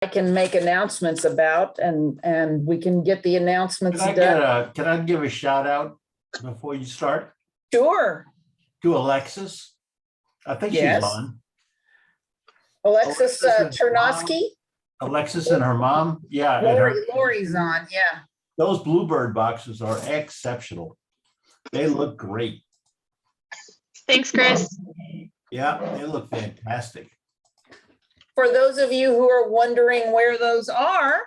I can make announcements about, and we can get the announcements done. Can I give a shout out before you start Sure. to Alexis? I think Yes. she's on. Alexis and Chernosky. Alexis and her mom. Yeah. and Lori's on. Yeah. Those Bluebird boxes are exceptional. They look great. Thanks, Chris. Yeah, they look fantastic. For those of you who are wondering where those are,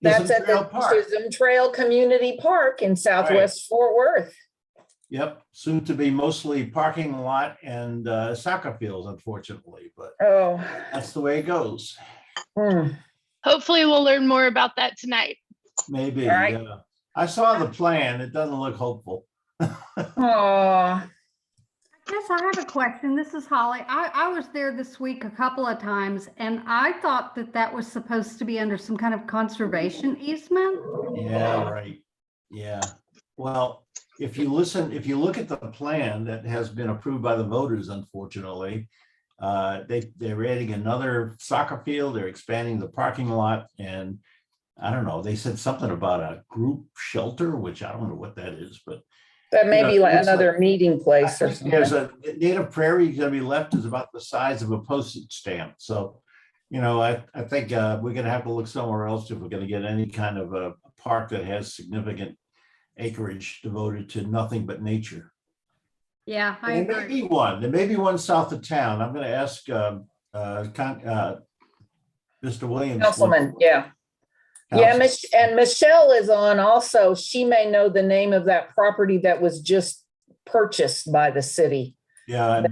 that's at the Chisholm Trail Community Park in Southwest Fort Worth. Yep, soon to be mostly parking lot and soccer fields, unfortunately, but that's the way it goes. Hopefully we'll learn more about that tonight. Maybe. Right. Yeah. I saw the plan. It doesn't look hopeful. Oh. Yes, I have a question. This is Holly. I was there this week a couple of times, and I thought that was supposed to be under some kind of conservation easement. Yeah, right. Yeah. Well, if you look at the plan that has been approved by the voters, unfortunately, they're adding another soccer field. They're expanding the parking lot, and I don't know. They said something about a group shelter, which I don't know what that is, but. That may be like another meeting place or something. There's a native prairie going to be left is about the size of a postage stamp. So, I think we're going to have to look somewhere else if we're going to get any kind of a park that has significant acreage devoted to nothing but nature. Yeah, I agree. There may be one south of town. I'm going to ask Mr. Williams. Councilman, yeah. Yeah, and Michelle is on also. She may know the name of that property that was just purchased by the city. Yeah,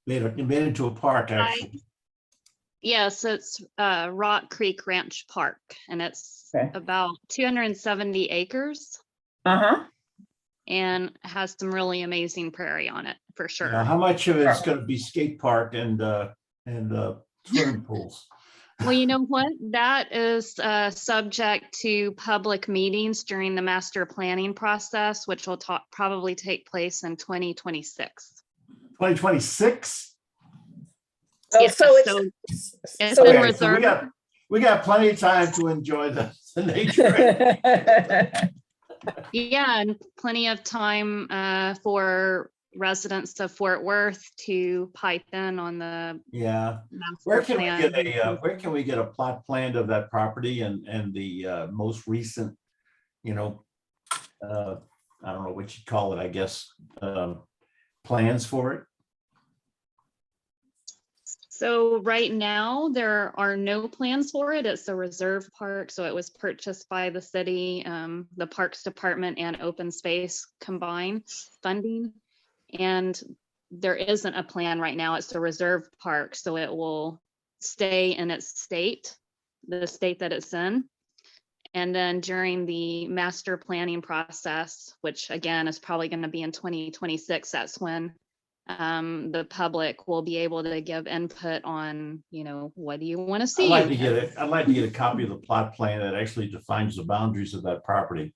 made into a park, actually. Yes, it's Rock Creek Ranch Park, and it's about 270 acres. And has some really amazing prairie on it, for sure. How much of it's going to be skate park and swimming pools? Well, you know what? That is subject to public meetings during the master planning process, which will probably take place in 2026. 2026? Yeah, so it's been reserved. So we got plenty of time to enjoy the nature. Yeah, and plenty of time for residents of Fort Worth to pipe in on the where can we get a plot plan of that property and the most recent I don't know what you'd call it, I guess, plans for it? So right now there are no plans for it. It's a reserve park, so it was purchased by the city, the Parks Department and Open Space combined funding. And there isn't a plan right now. It's a reserve park, so it will stay in its state, the state that it's in. And then during the master planning process, which again is probably going to be in 2026, that's when the public will be able to give input on, what do you want to see? I'd like to get a copy of the plot plan that actually defines the boundaries of that property.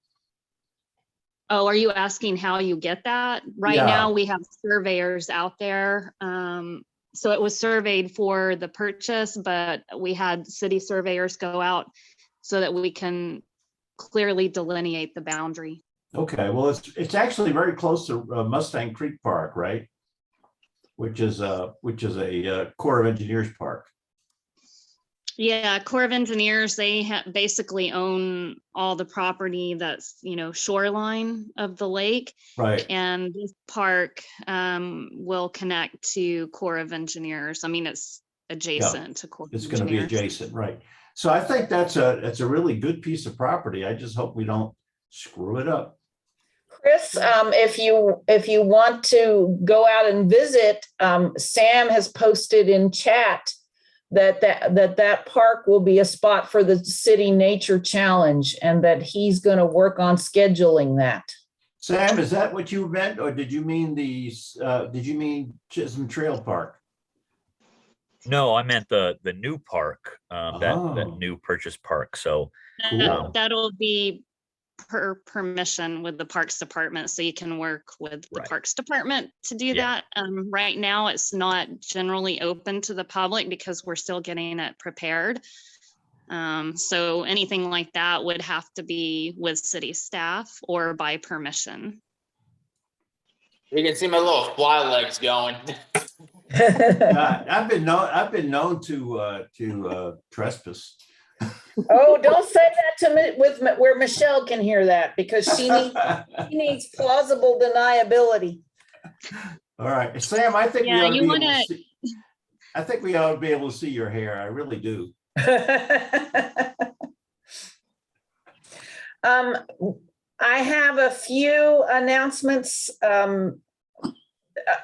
Oh, are you asking how you get that? Right now we have surveyors out there. So it was surveyed for the purchase, but we had city surveyors go out so that we can clearly delineate the boundary. Okay, well, it's actually very close to Mustang Creek Park, right? Which is a Corps of Engineers park. Yeah, Corps of Engineers, they basically own all the property that's, shoreline of the lake. Right. And this park will connect to Corps of Engineers. I mean, it's adjacent to Corps of Engineers. It's going to be adjacent, right. So I think that's a really good piece of property. I just hope we don't screw it up. Chris, if you want to go out and visit, Sam has posted in chat that park will be a spot for the City Nature Challenge, and that he's going to work on scheduling that. Sam, is that what you meant, or did you mean Chisholm Trail Park? No, I meant the new park, that new purchase park. So cool. That'll be per permission with the Parks Department, so you can work with the Parks Department to do that. Right now it's not generally open to the public because we're still getting it prepared. So anything like that would have to be with city staff or by permission. You can see my little fly legs going. I've been known to trespass. Oh, don't say that to me where Michelle can hear that, because she needs plausible deniability. All right, Sam, I think we Yeah, ought to you be want able to to, see, I think we ought to be able to see your hair. I really do. I have a few announcements.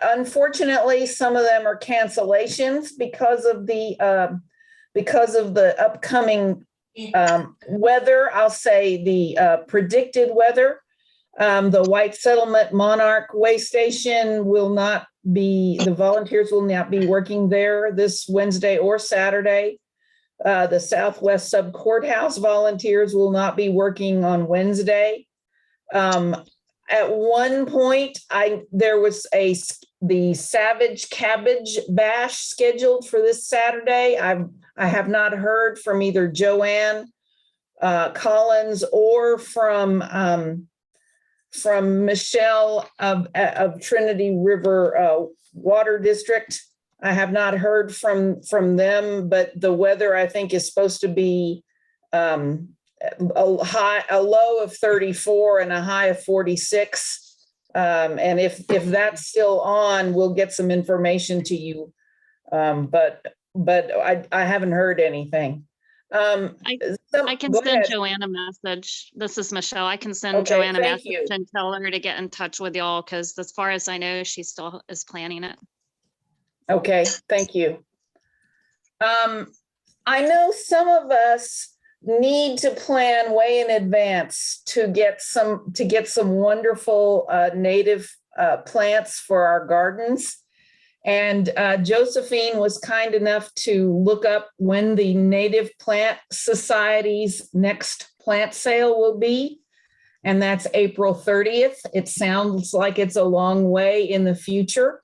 Unfortunately, some of them are cancellations because of the upcoming weather. I'll say the predicted weather. The White Settlement Monarch Way Station will not be, the volunteers will not be working there this Wednesday or Saturday. The Southwest Sub Courthouse volunteers will not be working on Wednesday. At one point, there was the Savage Cabbage Bash scheduled for this Saturday. I have not heard from either Joanne Collins or from Michelle of Trinity River Water District. I have not heard from them, but the weather, I think, is supposed to be a low of 34 and a high of 46. And if that's still on, we'll get some information to you. But I haven't heard anything. I can Go send ahead. Joanne a message. This is Michelle. I can send Okay, Joanne a thank message you. and tell her to get in touch with y'all, because as far as I know, she still is planning it. Okay, thank you. I know some of us need to plan way in advance to get some wonderful native plants for our gardens. And Josephine was kind enough to look up when the Native Plant Society's next plant sale will be. And that's April 30th. It sounds like it's a long way in the future,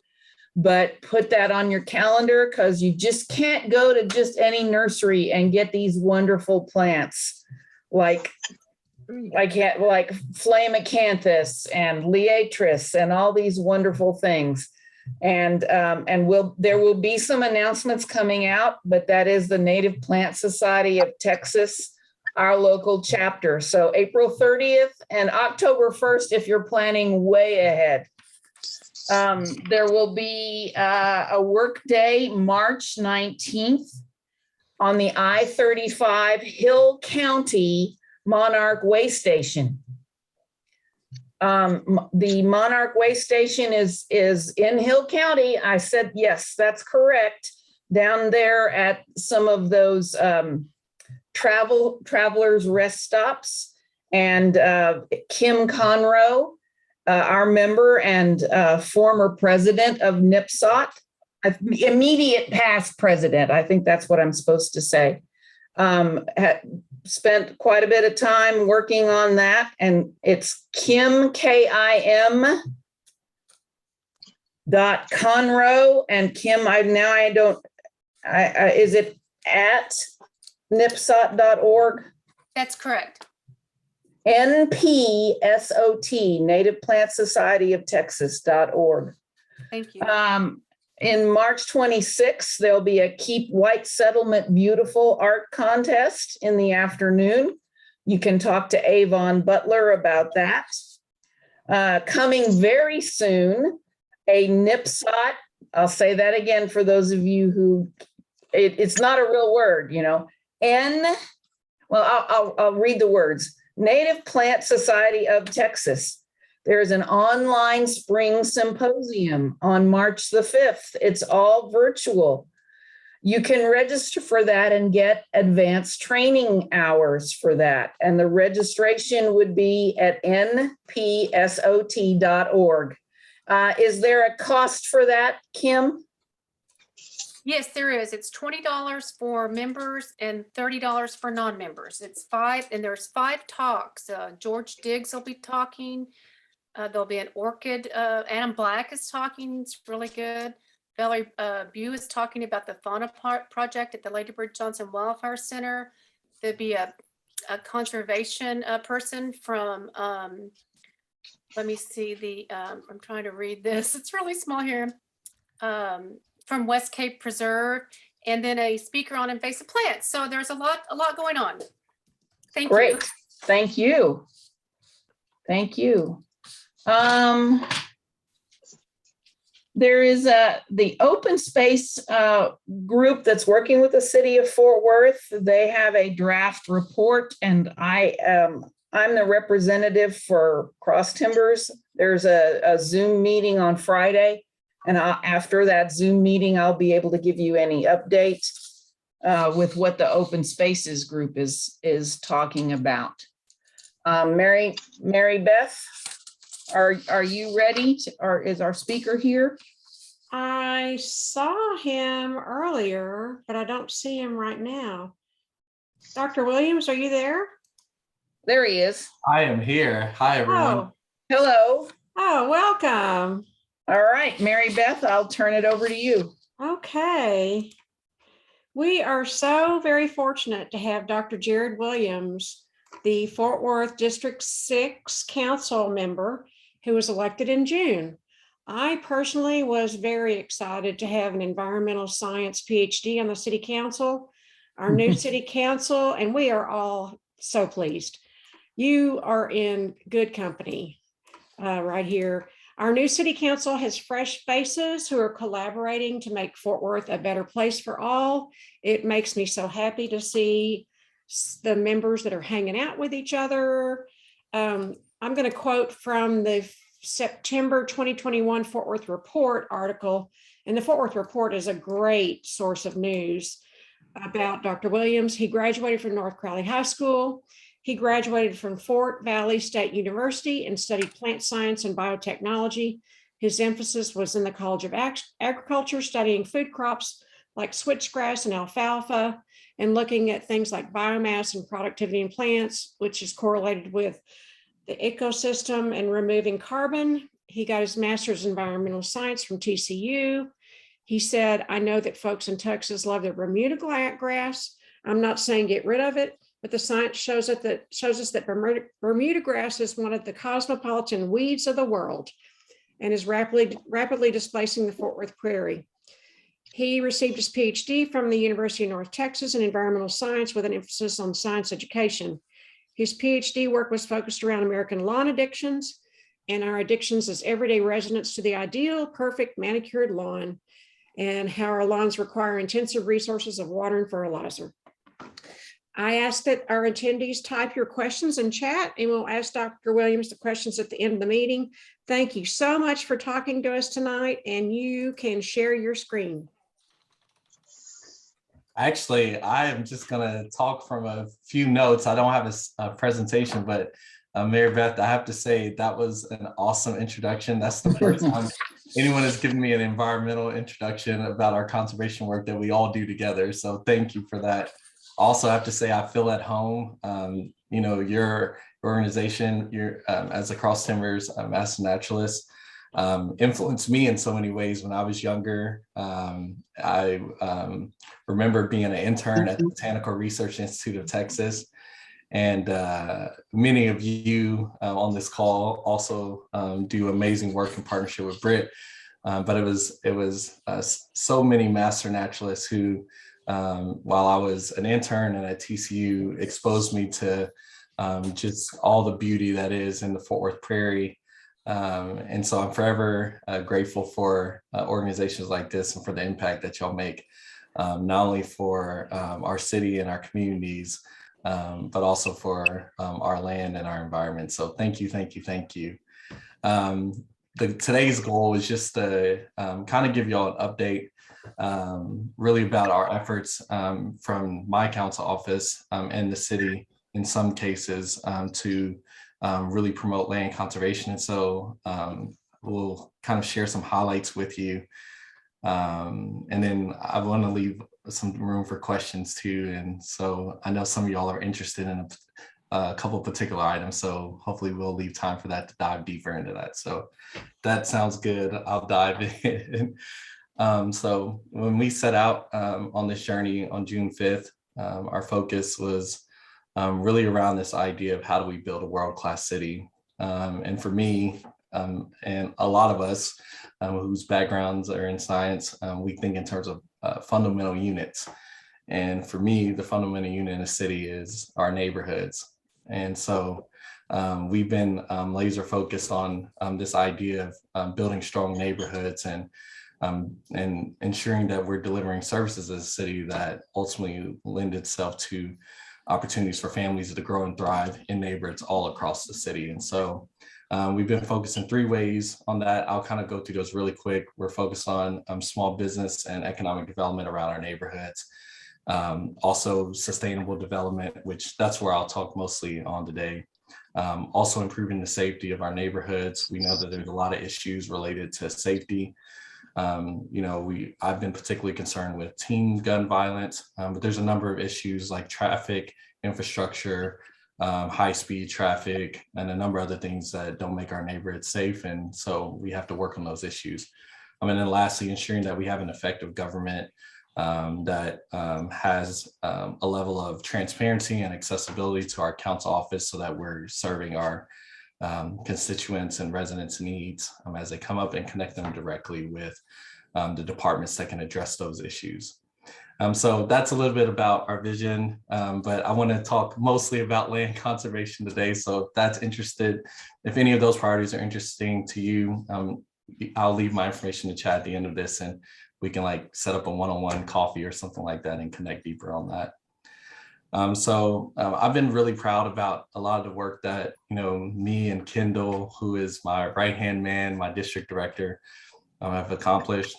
but put that on your calendar, because you just can't go to just any nursery and get these wonderful plants like Flamacanthus and Liatris and all these wonderful things. And there will be some announcements coming out, but that is the Native Plant Society of Texas, our local chapter. So April 30th and October 1st, if you're planning way ahead. There will be a work day, March 19th, on the I-35 Hill County Monarch Way Station. The Monarch Way Station is in Hill County. I said, yes, that's correct. Down there at some of those travelers rest stops. And Kim Conroe, our member and former president of NIPSOT, immediate past president, I think that's what I'm supposed to say, spent quite a bit of time working on that. And it's Kim, Kim .Conroe, and Kim, is it at nipsot.org? That's correct. NPSOT, Native Plant Society of Texas.org. Thank you. In March 26th, there'll be a Keep White Settlement Beautiful art contest in the afternoon. You can talk to Avon Butler about that. Coming very soon, a NIPSOT, I'll say that again for those of you who, it's not a real word, I'll read the words. Native Plant Society of Texas. There's an online spring symposium on March the 5th. It's all virtual. You can register for that and get advanced training hours for that. And the registration would be at npsot.org. Is there a cost for that, Kim? Yes, there is. It's $20 for members and $30 for non-members. It's 5, and there's 5 talks. George Diggs will be talking. There'll be an orchid. Adam Black is talking. It's really good. Valerie Bew is talking about the Fauna Project at the Lady Bird Johnson Wildfire Center. there'd be a conservation person from, let me see I'm trying to read this. It's really small here. From West Cape Preserve, and then a speaker on invasive plants. So there's a lot going on. Thank you. Great, thank you. Thank you. There is the open space group that's working with the city of Fort Worth. They have a draft report, and I'm the representative for Cross Timbers. There's a Zoom meeting on Friday, and after that Zoom meeting, I'll be able to give you any update with what the open spaces group is talking about. Mary Beth, are you ready? Or is our speaker here? I saw him earlier, but I don't see him right now. Dr. Williams, are you there? There he is. I am here. Hi, everyone. Hello. Oh, welcome. All right, Mary Beth, I'll turn it over to you. Okay. We are so very fortunate to have Dr. Jared Williams, the Fort Worth District 6 council member who was elected in June. I personally was very excited to have an environmental science PhD on the city council, our new city council, and we are all so pleased. You are in good company right here. Our new city council has fresh faces who are collaborating to make Fort Worth a better place for all. It makes me so happy to see the members that are hanging out with each other. I'm going to quote from the September 2021 Fort Worth Report article. And the Fort Worth Report is a great source of news about Dr. Williams. He graduated from North Crowley High School. He graduated from Fort Valley State University and studied plant science and biotechnology. His emphasis was in the College of Agriculture, studying food crops like switchgrass and alfalfa, and looking at things like biomass and productivity in plants, which is correlated with the ecosystem and removing carbon. He got his master's in environmental science from TCU. He said, I know that folks in Texas love their Bermuda grass. I'm not saying get rid of it, but the science shows us that Bermuda grass is one of the cosmopolitan weeds of the world and is rapidly displacing the Fort Worth prairie. He received his PhD from the University of North Texas in environmental science with an emphasis on science education. His PhD work was focused around American lawn addictions and our addictions as everyday residents to the ideal, perfect manicured lawn, and how our lawns require intensive resources of water and fertilizer. I ask that our attendees type your questions in chat, and we'll ask Dr. Williams the questions at the end of the meeting. Thank you so much for talking to us tonight, and you can share your screen. Actually, I am just going to talk from a few notes. I don't have a presentation, but Mary Beth, I have to say that was an awesome introduction. That's the first time anyone has given me an environmental introduction about our conservation work that we all do together. So thank you for that. Also, I have to say I feel at home. You know, your organization, as a Cross Timbers master naturalist, influenced me in so many ways when I was younger. I remember being an intern at the Botanical Research Institute of Texas. And many of you on this call also do amazing work in partnership with Britt. But it was so many master naturalists who, while I was an intern and at TCU, exposed me to just all the beauty that is in the Fort Worth Prairie. And so I'm forever grateful for organizations like this and for the impact that y'all make, not only for our city and our communities, but also for our land and our environment. So thank you, thank you, thank you. Today's goal is just to kind of give y'all an update really about our efforts from my council office and the city in some cases to really promote land conservation. And so we'll kind of share some highlights with you. And then I want to leave some room for questions too. And so I know some of y'all are interested in a couple of particular items. So hopefully we'll leave time for that to dive deeper into that. So that sounds good. I'll dive in. So when we set out on this journey on June 5th, our focus was really around this idea of how do we build a world-class city. And for me, and a lot of us whose backgrounds are in science, we think in terms of fundamental units. And for me, the fundamental unit in a city is our neighborhoods. And so we've been laser focused on this idea of building strong neighborhoods and ensuring that we're delivering services as a city that ultimately lend itself to opportunities for families to grow and thrive in neighborhoods all across the city. And so we've been focused in 3 ways on that. I'll kind of go through those really quick. We're focused on small business and economic development around our neighborhoods. Also sustainable development, which that's where I'll talk mostly on today. Also improving the safety of our neighborhoods. We know that there's a lot of issues related to safety. I've been particularly concerned with teen gun violence, but there's a number of issues like traffic, infrastructure, high-speed traffic, and a number of other things that don't make our neighborhoods safe. And so we have to work on those issues. And then lastly, ensuring that we have an effective government that has a level of transparency and accessibility to our council office so that we're serving our constituents and residents' needs as they come up and connect them directly with the departments that can address those issues. So that's a little bit about our vision, but I want to talk mostly about land conservation today. So if that's interested, if any of those priorities are interesting to you, I'll leave my information in chat at the end of this, and we can like set up a one-on-one coffee or something like that and connect deeper on that. I've been really proud about a lot of the work that, me and Kendall, who is my right-hand man, my district director, have accomplished.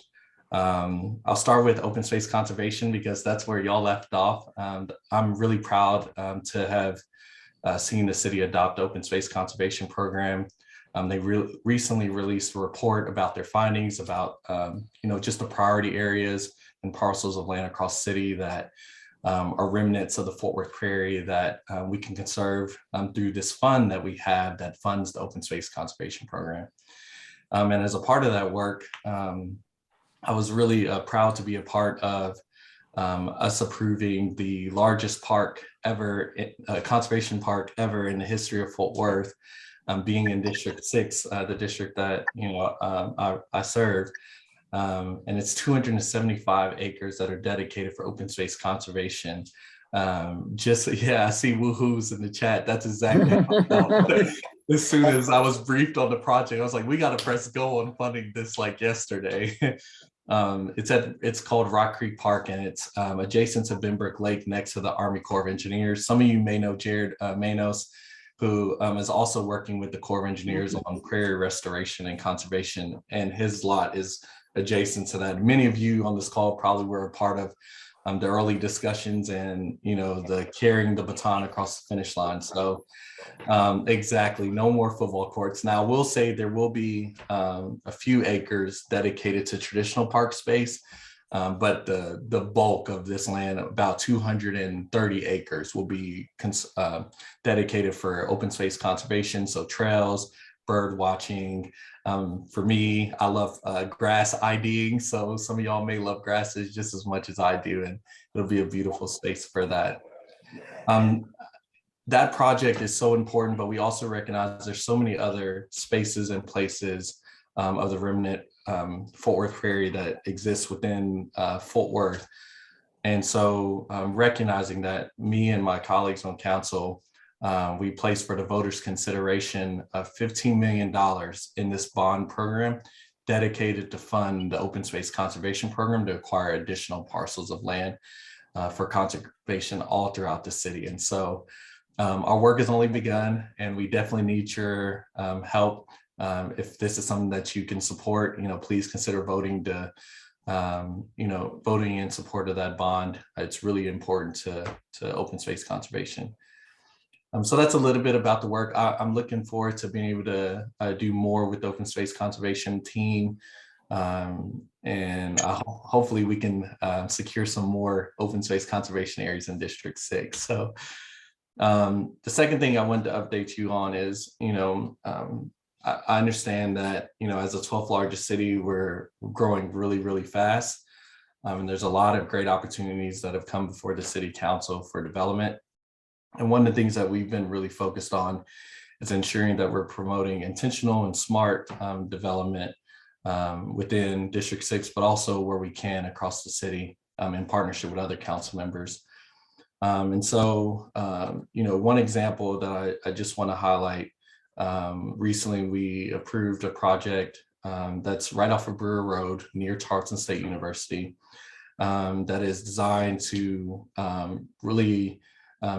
I'll start with open space conservation because that's where y'all left off. I'm really proud to have seen the city adopt open space conservation program. They recently released a report about their findings about, just the priority areas and parcels of land across the city that are remnants of the Fort Worth Prairie that we can conserve through this fund that we have that funds the open space conservation program. And as a part of that work, I was really proud to be a part of us approving the largest park ever, conservation park ever in the history of Fort Worth, being in District 6, the district that I serve. And it's 275 acres that are dedicated for open space conservation. I see woohoos in the chat. That's exactly how I felt. As soon as I was briefed on the project, I was like, we got to press go on funding this like yesterday. It's called Rock Creek Park, and it's adjacent to Benbrook Lake next to the Army Corps of Engineers. Some of you may know Jared Manos, who is also working with the Corps of Engineers on prairie restoration and conservation, and his lot is adjacent to that. Many of you on this call probably were a part of the early discussions and the carrying the baton across the finish line. So exactly, no more football courts. Now we'll say there will be a few acres dedicated to traditional park space, but the bulk of this land, about 230 acres, will be dedicated for open space conservation. So trails, bird watching. For me, I love grass IDing. So some of y'all may love grasses just as much as I do, and it'll be a beautiful space for that. That project is so important, but we also recognize there's so many other spaces and places of the remnant Fort Worth Prairie that exists within Fort Worth. And so recognizing that, me and my colleagues on council, we placed for the voters' consideration of $15 million in this bond program dedicated to fund the open space conservation program to acquire additional parcels of land for conservation all throughout the city. And so our work has only begun, and we definitely need your help. If this is something that you can support, please consider voting to, voting in support of that bond. It's really important to open space conservation. So that's a little bit about the work. I'm looking forward to being able to do more with the open space conservation team. And hopefully we can secure some more open space conservation areas in District 6. So the second thing I wanted to update you on is, I understand that, as the 12th largest city, we're growing really, really fast. And there's a lot of great opportunities that have come before the city council for development. And one of the things that we've been really focused on is ensuring that we're promoting intentional and smart development within District 6, but also where we can across the city in partnership with other council members. And so, one example that I just want to highlight, recently we approved a project that's right off of Brewer Road near Tarleton State University that is designed to really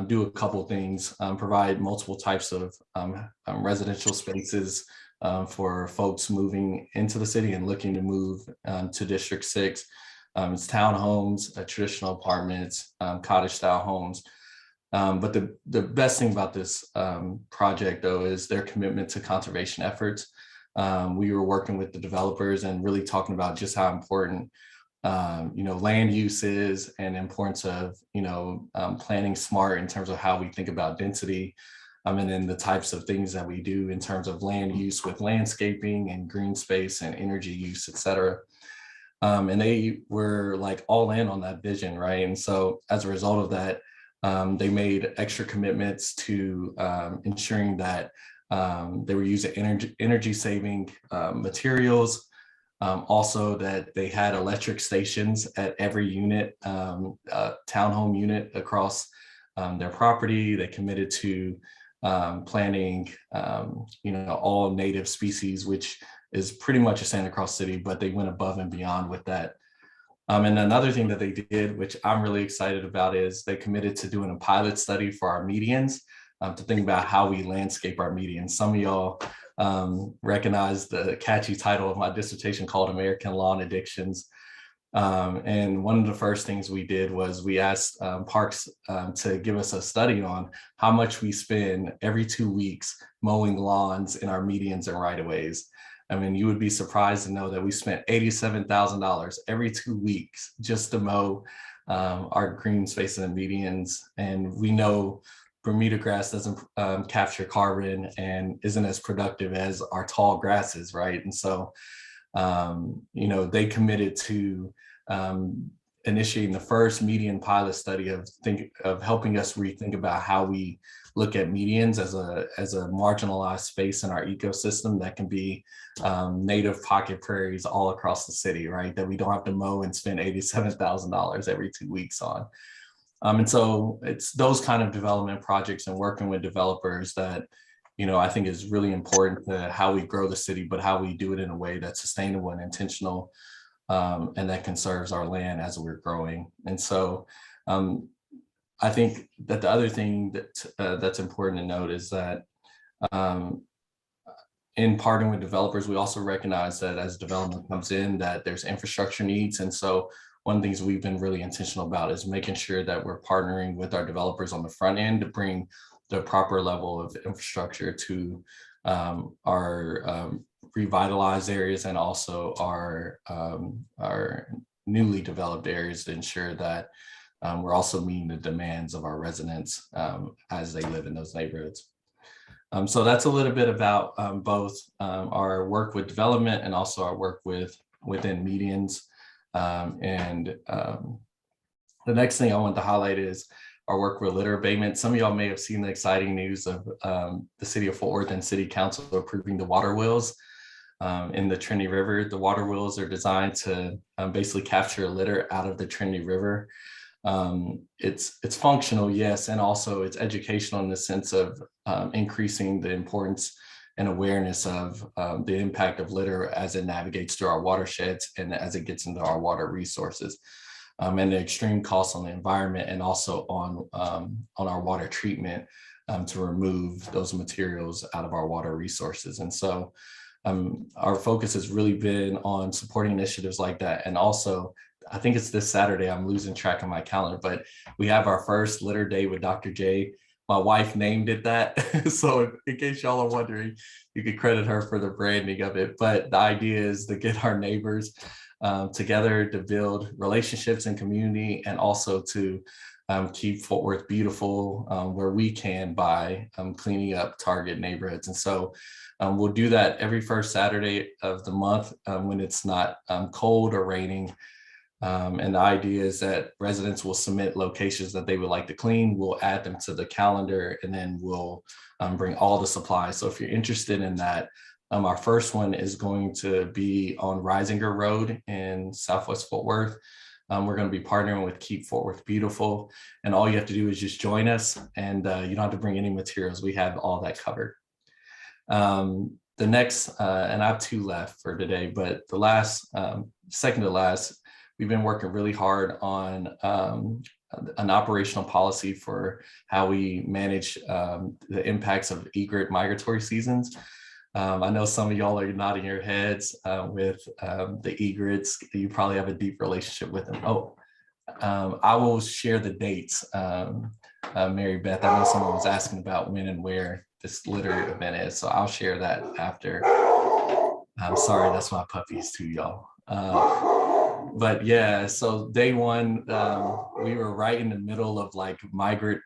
do a couple things, provide multiple types of residential spaces for folks moving into the city and looking to move to District 6. It's townhomes, traditional apartments, cottage style homes. But the best thing about this project, though, is their commitment to conservation efforts. We were working with the developers and really talking about just how important land use is, and the importance of planning smart in terms of how we think about density, and then the types of things that we do in terms of land use with landscaping and green space and energy use, et cetera. And they were like all in on that vision, right? And so as a result of that, they made extra commitments to ensuring that they were using energy saving materials. Also that they had electric stations at every unit, townhome unit across their property. They committed to planting, all native species, which is pretty much a Santa Cruz city, but they went above and beyond with that. And another thing that they did, which I'm really excited about, is they committed to doing a pilot study for our medians to think about how we landscape our medians. Some of y'all recognize the catchy title of my dissertation called American Lawn Addictions. And one of the first things we did was we asked parks to give us a study on how much we spend every 2 weeks mowing lawns in our medians and right-of-ways. I mean, you would be surprised to know that we spent $87,000 every 2 weeks just to mow our green space in the medians. And we know Bermuda grass doesn't capture carbon and isn't as productive as our tall grasses, right? And so, they committed to initiating the first median pilot study of helping us rethink about how we look at medians as a marginalized space in our ecosystem that can be native pocket prairies all across the city, right? That we don't have to mow and spend $87,000 every 2 weeks on. And so it's those kind of development projects and working with developers that, I think is really important to how we grow the city, but how we do it in a way that's sustainable and intentional, and that conserves our land as we're growing. And so I think that the other thing that's important to note is that in partnering with developers, we also recognize that as development comes in, that there's infrastructure needs. And so one of the things we've been really intentional about is making sure that we're partnering with our developers on the front end to bring the proper level of infrastructure to our revitalized areas and also our newly developed areas to ensure that we're also meeting the demands of our residents as they live in those neighborhoods. So that's a little bit about both our work with development and also our work within medians. The next thing I want to highlight is our work with litter abatement. Some of y'all may have seen the exciting news of the city of Fort Worth and City Council approving the water wheels in the Trinity River. The water wheels are designed to basically capture litter out of the Trinity River. It's functional, yes, and also it's educational in the sense of increasing the importance and awareness of the impact of litter as it navigates through our watersheds and as it gets into our water resources, and the extreme costs on the environment and also on our water treatment to remove those materials out of our water resources. And so our focus has really been on supporting initiatives like that. And also, I think it's this Saturday, I'm losing track of my calendar, but we have our first litter day with Dr. J. My wife named it that. So in case y'all are wondering, you could credit her for the branding of it. But the idea is to get our neighbors together to build relationships and community, and also to keep Fort Worth beautiful where we can by cleaning up target neighborhoods. And so we'll do that every first Saturday of the month when it's not cold or raining. And the idea is that residents will submit locations that they would like to clean. We'll add them to the calendar, and then we'll bring all the supplies. So if you're interested in that, our first one is going to be on Risinger Road in Southwest Fort Worth. We're going to be partnering with Keep Fort Worth Beautiful, and all you have to do is just join us, and you don't have to bring any materials. We have all that covered. The next, and I have 2 left for today, but the last, second to last, we've been working really hard on an operational policy for how we manage the impacts of egret migratory seasons. I know some of y'all are nodding your heads with the egrets. You probably have a deep relationship with them. I will share the dates. Mary Beth, I know someone was asking about when and where this litter event is, so I'll share that after. I'm sorry, that's my puppies too, y'all. But yeah, so day one, we were right in the middle of like egret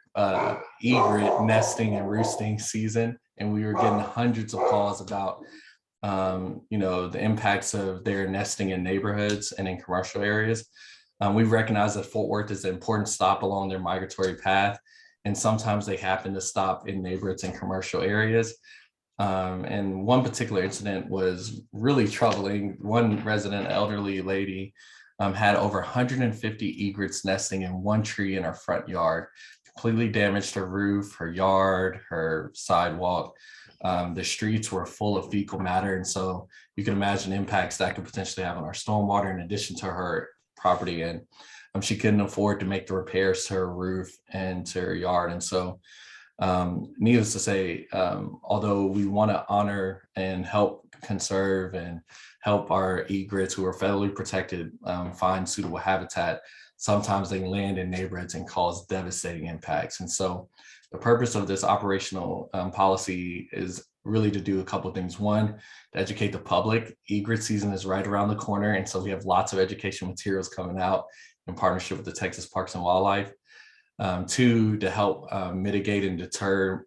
nesting and roosting season, and we were getting hundreds of calls about the impacts of their nesting in neighborhoods and in commercial areas. We recognize that Fort Worth is an important stop along their migratory path, and sometimes they happen to stop in neighborhoods and commercial areas. And one particular incident was really troubling. One resident, elderly lady, had over 150 egrets nesting in one tree in her front yard, completely damaged her roof, her yard, her sidewalk. The streets were full of fecal matter. And so you can imagine impacts that could potentially have on our stormwater in addition to her property. And she couldn't afford to make the repairs to her roof and to her yard. And so needless to say, although we want to honor and help conserve and help our egrets who are federally protected find suitable habitat, sometimes they land in neighborhoods and cause devastating impacts. And so the purpose of this operational policy is really to do a couple of things. One, to educate the public. Egret season is right around the corner, and so we have lots of education materials coming out in partnership with the Texas Parks and Wildlife. 2, to help mitigate and deter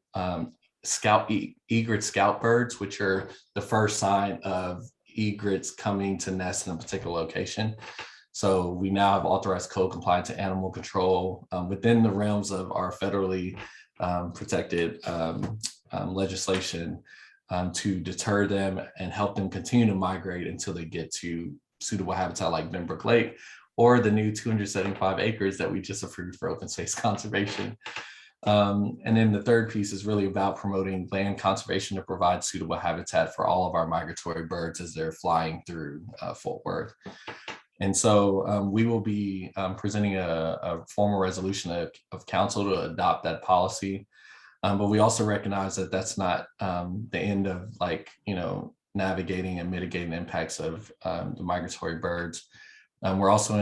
egret scout birds, which are the first sign of egrets coming to nest in a particular location. So we now have authorized code compliance and animal control within the realms of our federally protected legislation to deter them and help them continue to migrate until they get to suitable habitat like Benbrook Lake, or the new 275 acres that we just approved for open space conservation. And then the third piece is really about promoting land conservation to provide suitable habitat for all of our migratory birds as they're flying through Fort Worth. And so we will be presenting a formal resolution of council to adopt that policy. But we also recognize that that's not the end of navigating and mitigating the impacts of the migratory birds. We're also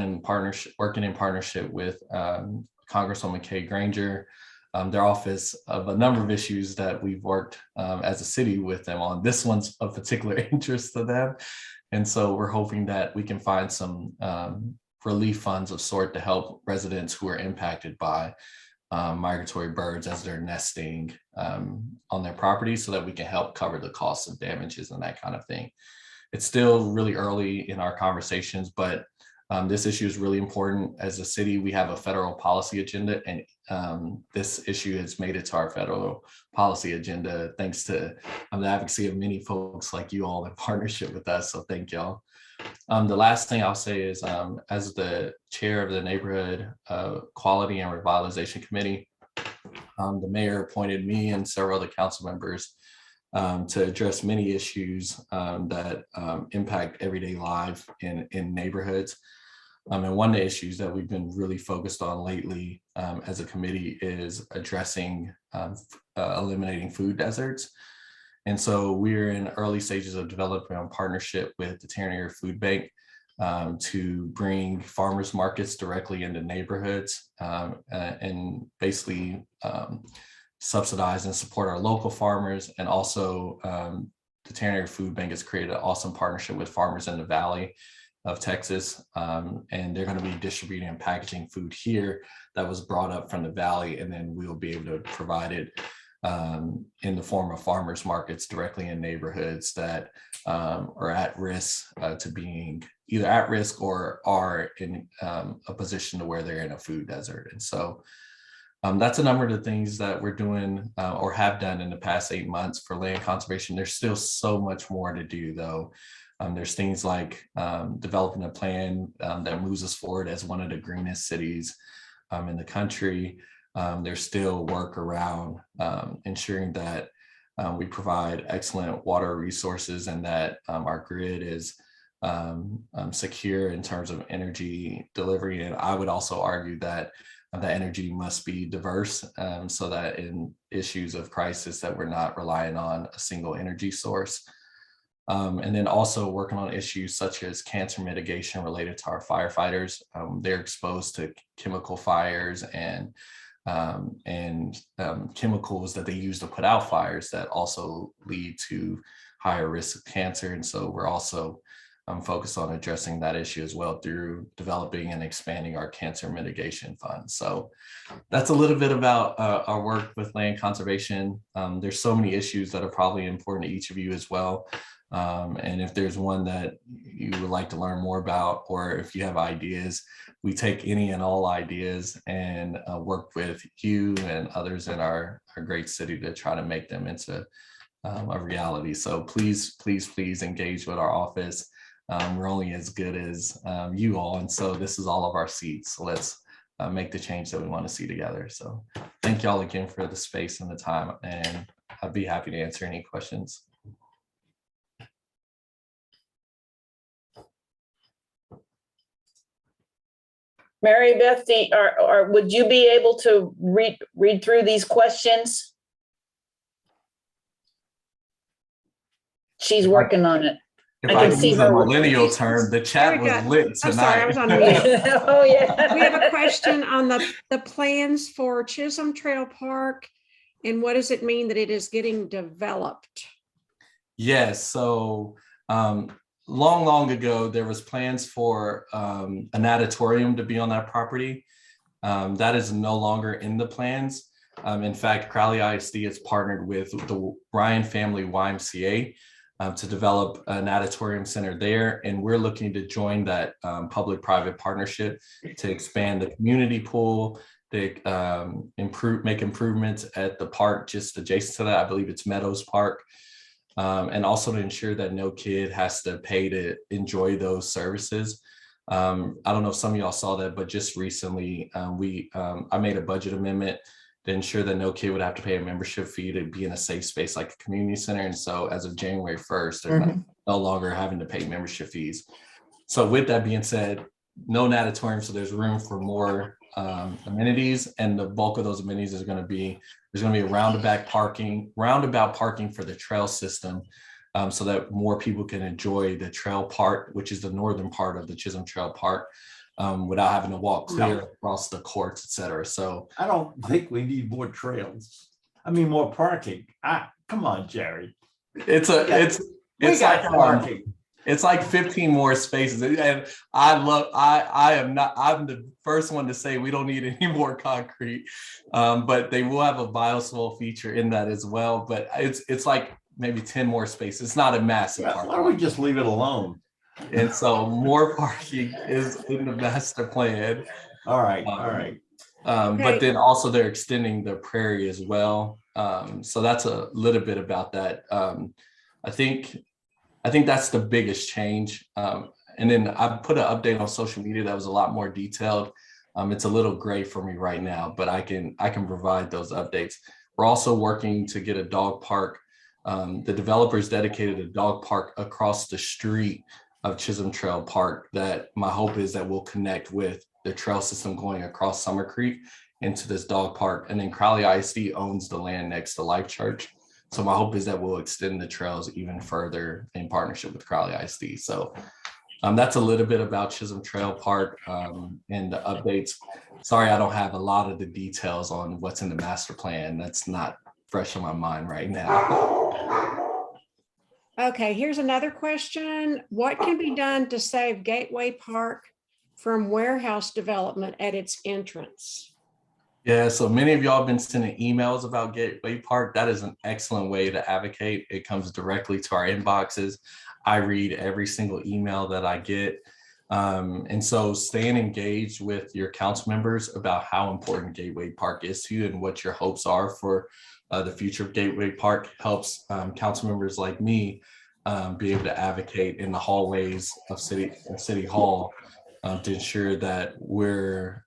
working in partnership with Congresswoman Kay Granger, their office, of a number of issues that we've worked as a city with them on. This one's of particular interest to them. And so we're hoping that we can find some relief funds of sort to help residents who are impacted by migratory birds as they're nesting on their property, so that we can help cover the costs of damages and that kind of thing. It's still really early in our conversations, but this issue is really important. As a city, we have a federal policy agenda, and this issue has made it to our federal policy agenda thanks to the advocacy of many folks like you all in partnership with us. So thank y'all. The last thing I'll say is, as the chair of the Neighborhood Quality and Revitalization Committee, the mayor appointed me and several other council members to address many issues that impact everyday life in neighborhoods. And one of the issues that we've been really focused on lately as a committee is addressing eliminating food deserts. And so we're in early stages of developing a partnership with the Tarrant Area Food Bank to bring farmers markets directly into neighborhoods and basically subsidize and support our local farmers. And also the Tarrant Area Food Bank has created an awesome partnership with farmers in the Valley of Texas. And they're going to be distributing and packaging food here that was brought up from the Valley, and then we'll be able to provide it in the form of farmers markets directly in neighborhoods that are at risk to being either at risk or are in a position to where they're in a food desert. And so that's a number of the things that we're doing or have done in the past 8 months for land conservation. There's still so much more to do, though. There's things like developing a plan that moves us forward as one of the greenest cities in the country. There's still work around ensuring that we provide excellent water resources and that our grid is secure in terms of energy delivery. And I would also argue that the energy must be diverse so that in issues of crisis that we're not relying on a single energy source. And then also working on issues such as cancer mitigation related to our firefighters. They're exposed to chemical fires and chemicals that they use to put out fires that also lead to higher risk of cancer. And so we're also focused on addressing that issue as well through developing and expanding our cancer mitigation fund. So that's a little bit about our work with land conservation. There's so many issues that are probably important to each of you as well. And if there's one that you would like to learn more about, or if you have ideas, we take any and all ideas and work with you and others in our great city to try to make them into a reality. So please, please, please engage with our office. We're only as good as you all. And so this is all of our seats. So let's make the change that we want to see together. So thank y'all again for the space and the time. And I'd be happy to answer any questions. Mary Beth, would you be able to read through these questions? She's working on it. If I I can see use her a working. millennial term, the chat There we was go. lit I'm sorry, I was tonight. on mute. Oh, yeah. We have a question on the plans for Chisholm Trail Park, and what does it mean that it is getting developed? Yes, so long ago, there was plans for an auditorium to be on that property. That is no longer in the plans. In fact, Crowley ISD has partnered with the Ryan Family YMCA to develop an auditorium center there. And we're looking to join that public-private partnership to expand the community pool, to make improvements at the park just adjacent to that. I believe it's Meadows Park. And also to ensure that no kid has to pay to enjoy those services. I don't know if some of y'all saw that, but just recently I made a budget amendment to ensure that no kid would have to pay a membership fee to be in a safe space like a community center. And so as of January 1st, they're no longer having to pay membership fees. So with that being said, no natatorium, so there's room for more amenities, and the bulk of those amenities is going to be, there's going to be a roundabout parking for the trail system, so that more people can enjoy the trail part, which is the northern part of the Chisholm Trail Park, without having to walk clear across the courts, et cetera. So I don't think we need more trails. I mean, more parking. Come on, Jerry. it's like parking. It's like 15 more spaces. And I'm the first one to say we don't need any more concrete, but they will have a bioswale feature in that as well. But it's like maybe 10 more spaces. It's not a massive park. Why don't we just leave it alone? And so more parking is in the master plan. All right, all right. But then also they're extending the prairie as well. So that's a little bit about that. I think that's the biggest change. And then I put an update on social media that was a lot more detailed. It's a little gray for me right now, but I can provide those updates. We're also working to get a dog park. The developers dedicated a dog park across the street of Chisholm Trail Park that my hope is that will connect with the trail system going across Summer Creek into this dog park. And then Crowley ISD owns the land next to Life Church. So my hope is that we'll extend the trails even further in partnership with Crowley ISD. So that's a little bit about Chisholm Trail Park and the updates. Sorry, I don't have a lot of the details on what's in the master plan. That's not fresh on my mind right now. Okay, here's another question. What can be done to save Gateway Park from warehouse development at its entrance? Yeah, so many of y'all have been sending emails about Gateway Park. That is an excellent way to advocate. It comes directly to our inboxes. I read every single email that I get. And so staying engaged with your council members about how important Gateway Park is to you and what your hopes are for the future of Gateway Park helps council members like me be able to advocate in the hallways of City Hall to ensure that we're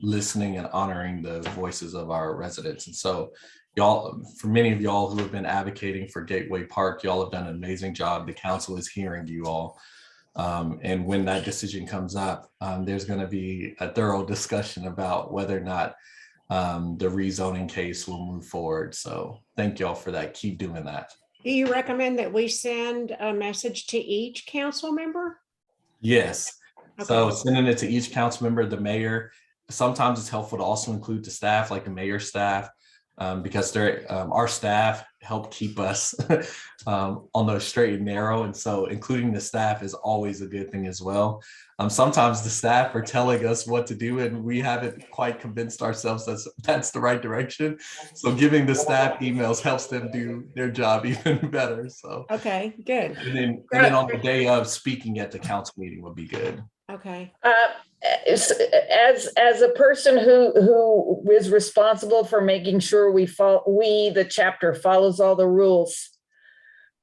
listening and honoring the voices of our residents. And so y'all, for many of y'all who have been advocating for Gateway Park, y'all have done an amazing job. The council is hearing you all. And when that decision comes up, there's going to be a thorough discussion about whether or not the rezoning case will move forward. So thank y'all for that. Keep doing that. Do you recommend that we send a message to each council member? Yes. So Okay. sending it to each council member, the mayor, sometimes it's helpful to also include the staff, like the mayor's staff, because they're our staff help keep us on the straight and narrow. And so including the staff is always a good thing as well. Sometimes the staff are telling us what to do and we haven't quite convinced ourselves that's the right direction. So giving the staff emails helps them do their job even better. So Okay, good. and then on the day of speaking at the council meeting would be good. Okay. As a person who is responsible for making sure the chapter follows all the rules,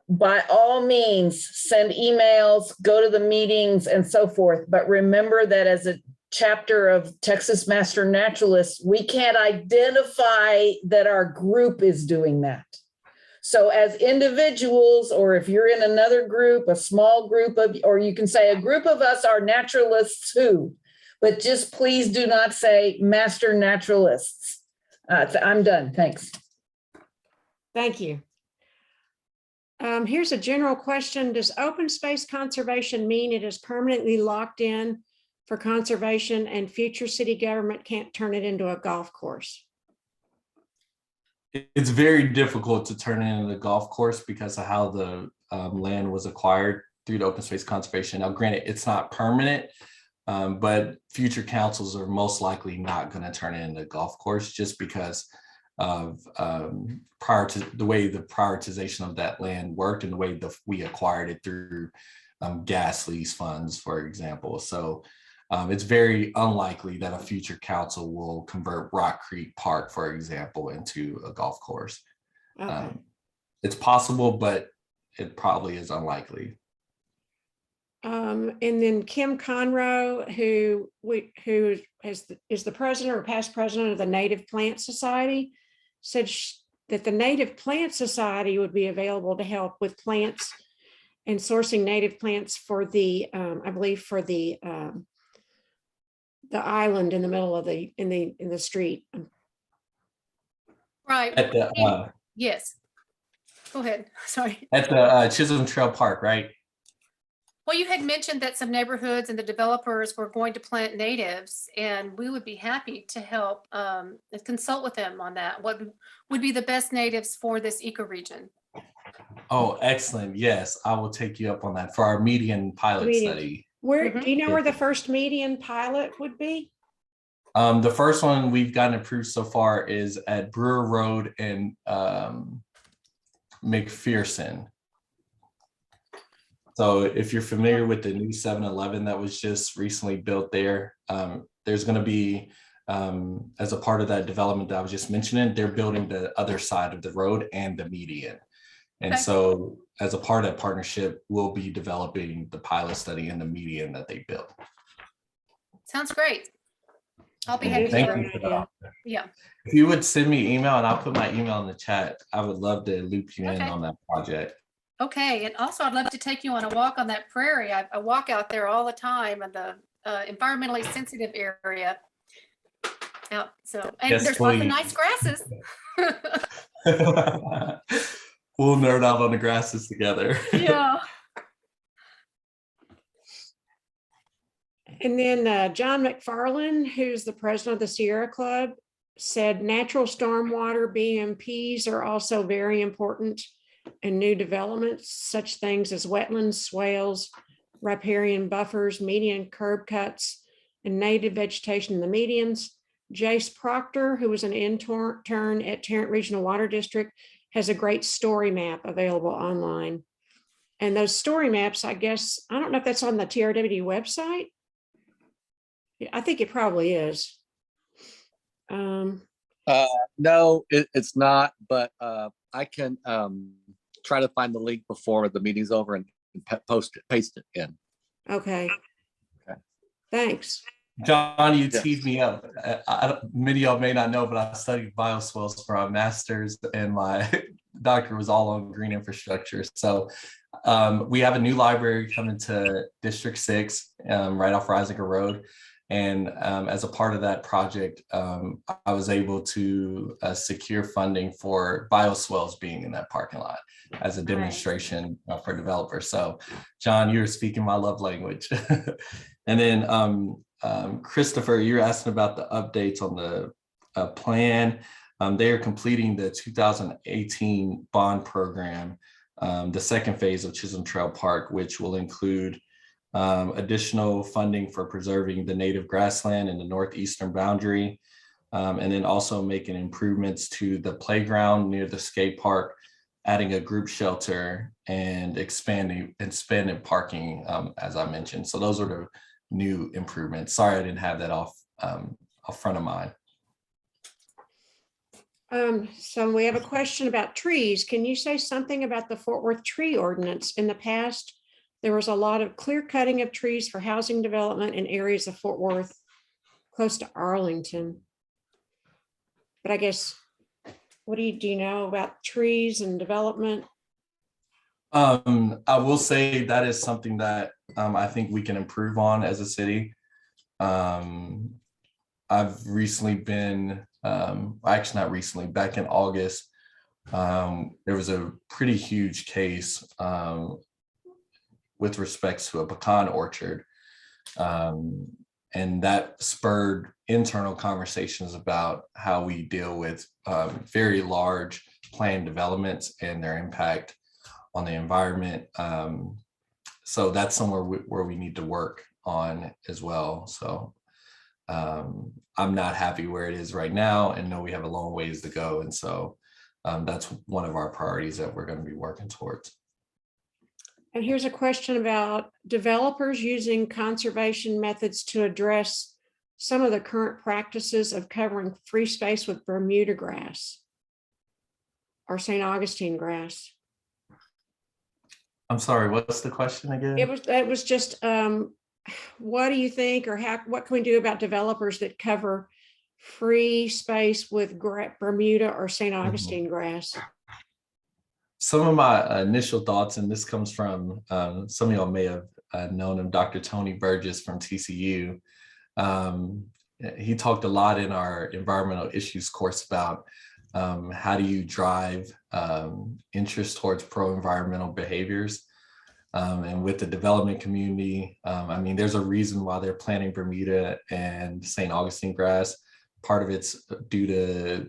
by all means, send emails, go to the meetings and so forth. But remember that as a chapter of Texas Master Naturalists, we can't identify that our group is doing that. So as individuals, or if you're in another group, a small group of, or you can say a group of us are naturalists who, but just please do not say master naturalists. I'm done, thanks. Thank you. Here's a general question. Does open space conservation mean it is permanently locked in for conservation and future city government can't turn it into a golf course? It's very difficult to turn it into a golf course because of how the land was acquired through the open space conservation. Now, granted, it's not permanent, but future councils are most likely not going to turn it into a golf course just because of prior to the way the prioritization of that land worked and the way we acquired it through gas lease funds, for example. So it's very unlikely that a future council will convert Rock Creek Park, for example, into a golf course. Okay. It's possible, but it probably is unlikely. And then Kim Conroe, who is the president or past president of the Native Plant Society, said that the Native Plant Society would be available to help with plants and sourcing native plants for the, I believe, for the island in the middle of in the street. Right. At the Yes. Go ahead. Sorry. at the Chisholm Trail Park, right? Well, you had mentioned that some neighborhoods and the developers were going to plant natives, and we would be happy to help and consult with them on that. What would be the best natives for this ecoregion? Oh, excellent. Yes, I will take you up on that for our median pilot study. Where do you know where the first median pilot would be? The first one we've gotten approved so far is at Brewer Road and McPherson. So if you're familiar with the new 7-Eleven that was just recently built there, there's going to be, as a part of that development that I was just mentioning, they're building the other side of the road and the median. And so as a part of that partnership, we'll be developing the pilot study in the median that they built. Sounds great. I'll be That happy is a to. great idea. Yeah. If you would send me email and I'll put my email in the chat, I would love to loop you in Okay. on that project. Okay, and also I'd love to take you on a walk on that prairie. I walk out there all the time in the environmentally sensitive area. Out, so, and Yes, there's lots of please. nice grasses. We'll nerd out on the grasses together. Yeah. And then John McFarland, who's the president of the Sierra Club, said natural stormwater BMPs are also very important in new developments, such things as wetlands, swales, riparian buffers, median curb cuts, and native vegetation in the medians. Jace Proctor, who was an intern at Tarrant Regional Water District, has a great story map available online. And those story maps, I guess, I don't know if that's on the TRWD website. Yeah, I think it probably is. No, it's not, but I can try to find the link before the meeting's over and paste it in. Okay. Okay. Thanks. John, you Yeah. teased me up. Many of y'all may not know, but I studied bioswales for a master's, and my doctor was all on green infrastructure. So we have a new library coming to District 6, right off Risinger Road. And as a part of that project, I was able to secure funding for bioswales being in that parking lot as a demonstration for developers. So, John, you're speaking my love language. And then Christopher, you're asking about the updates on the plan. They are completing the 2018 bond program, the second phase of Chisholm Trail Park, which will include additional funding for preserving the native grassland in the northeastern boundary, and then also making improvements to the playground near the skate park, adding a group shelter, and expanding parking, as I mentioned. So those are the new improvements. Sorry, I didn't have that off front of mind. So we have a question about trees. Can you say something about the Fort Worth tree ordinance? In the past, there was a lot of clear cutting of trees for housing development in areas of Fort Worth close to Arlington. But I guess, do you know about trees and development? I will say that is something that I think we can improve on as a city. I've recently been, actually not recently, back in August, there was a pretty huge case with respects to a pecan orchard. And that spurred internal conversations about how we deal with very large planned developments and their impact on the environment. So that's somewhere where we need to work on as well. So I'm not happy where it is right now and know we have a long ways to go. And so that's one of our priorities that we're going to be working towards. And here's a question about developers using conservation methods to address some of the current practices of covering free space with Bermuda grass or St. Augustine grass. I'm sorry, what's the question again? It was just, what do you think, or what can we do about developers that cover free space with Bermuda or St. Augustine grass? Some of my initial thoughts, and this comes from some of y'all may have known him, Dr. Tony Burgess from TCU. He talked a lot in our environmental issues course about how do you drive interest towards pro-environmental behaviors. And with the development community, I mean, there's a reason why they're planting Bermuda and St. Augustine grass. Part of it's due to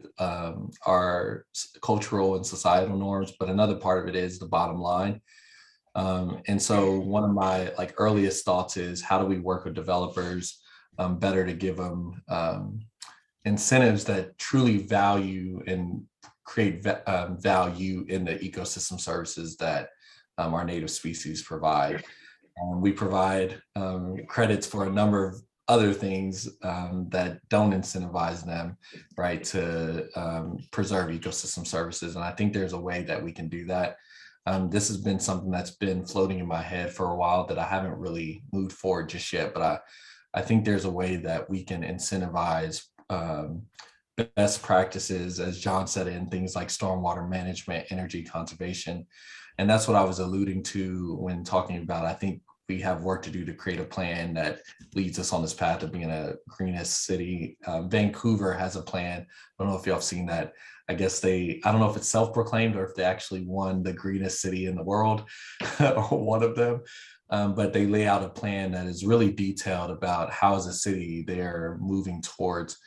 our cultural and societal norms, but another part of it is the bottom line. And so one of my earliest thoughts is how do we work with developers better to give them incentives that truly value and create value in the ecosystem services that our native species provide. We provide credits for a number of other things that don't incentivize them, right, to preserve ecosystem services. And I think there's a way that we can do that. This has been something that's been floating in my head for a while that I haven't really moved forward just yet, but I think there's a way that we can incentivize best practices, as John said, in things like stormwater management, energy conservation. And that's what I was alluding to when talking about, I think we have work to do to create a plan that leads us on this path of being a greenest city. Vancouver has a plan. I don't know if y'all have seen that. I guess I don't know if it's self-proclaimed or if they actually won the greenest city in the world, or one of them. But they lay out a plan that is really detailed about how as a city they're moving towards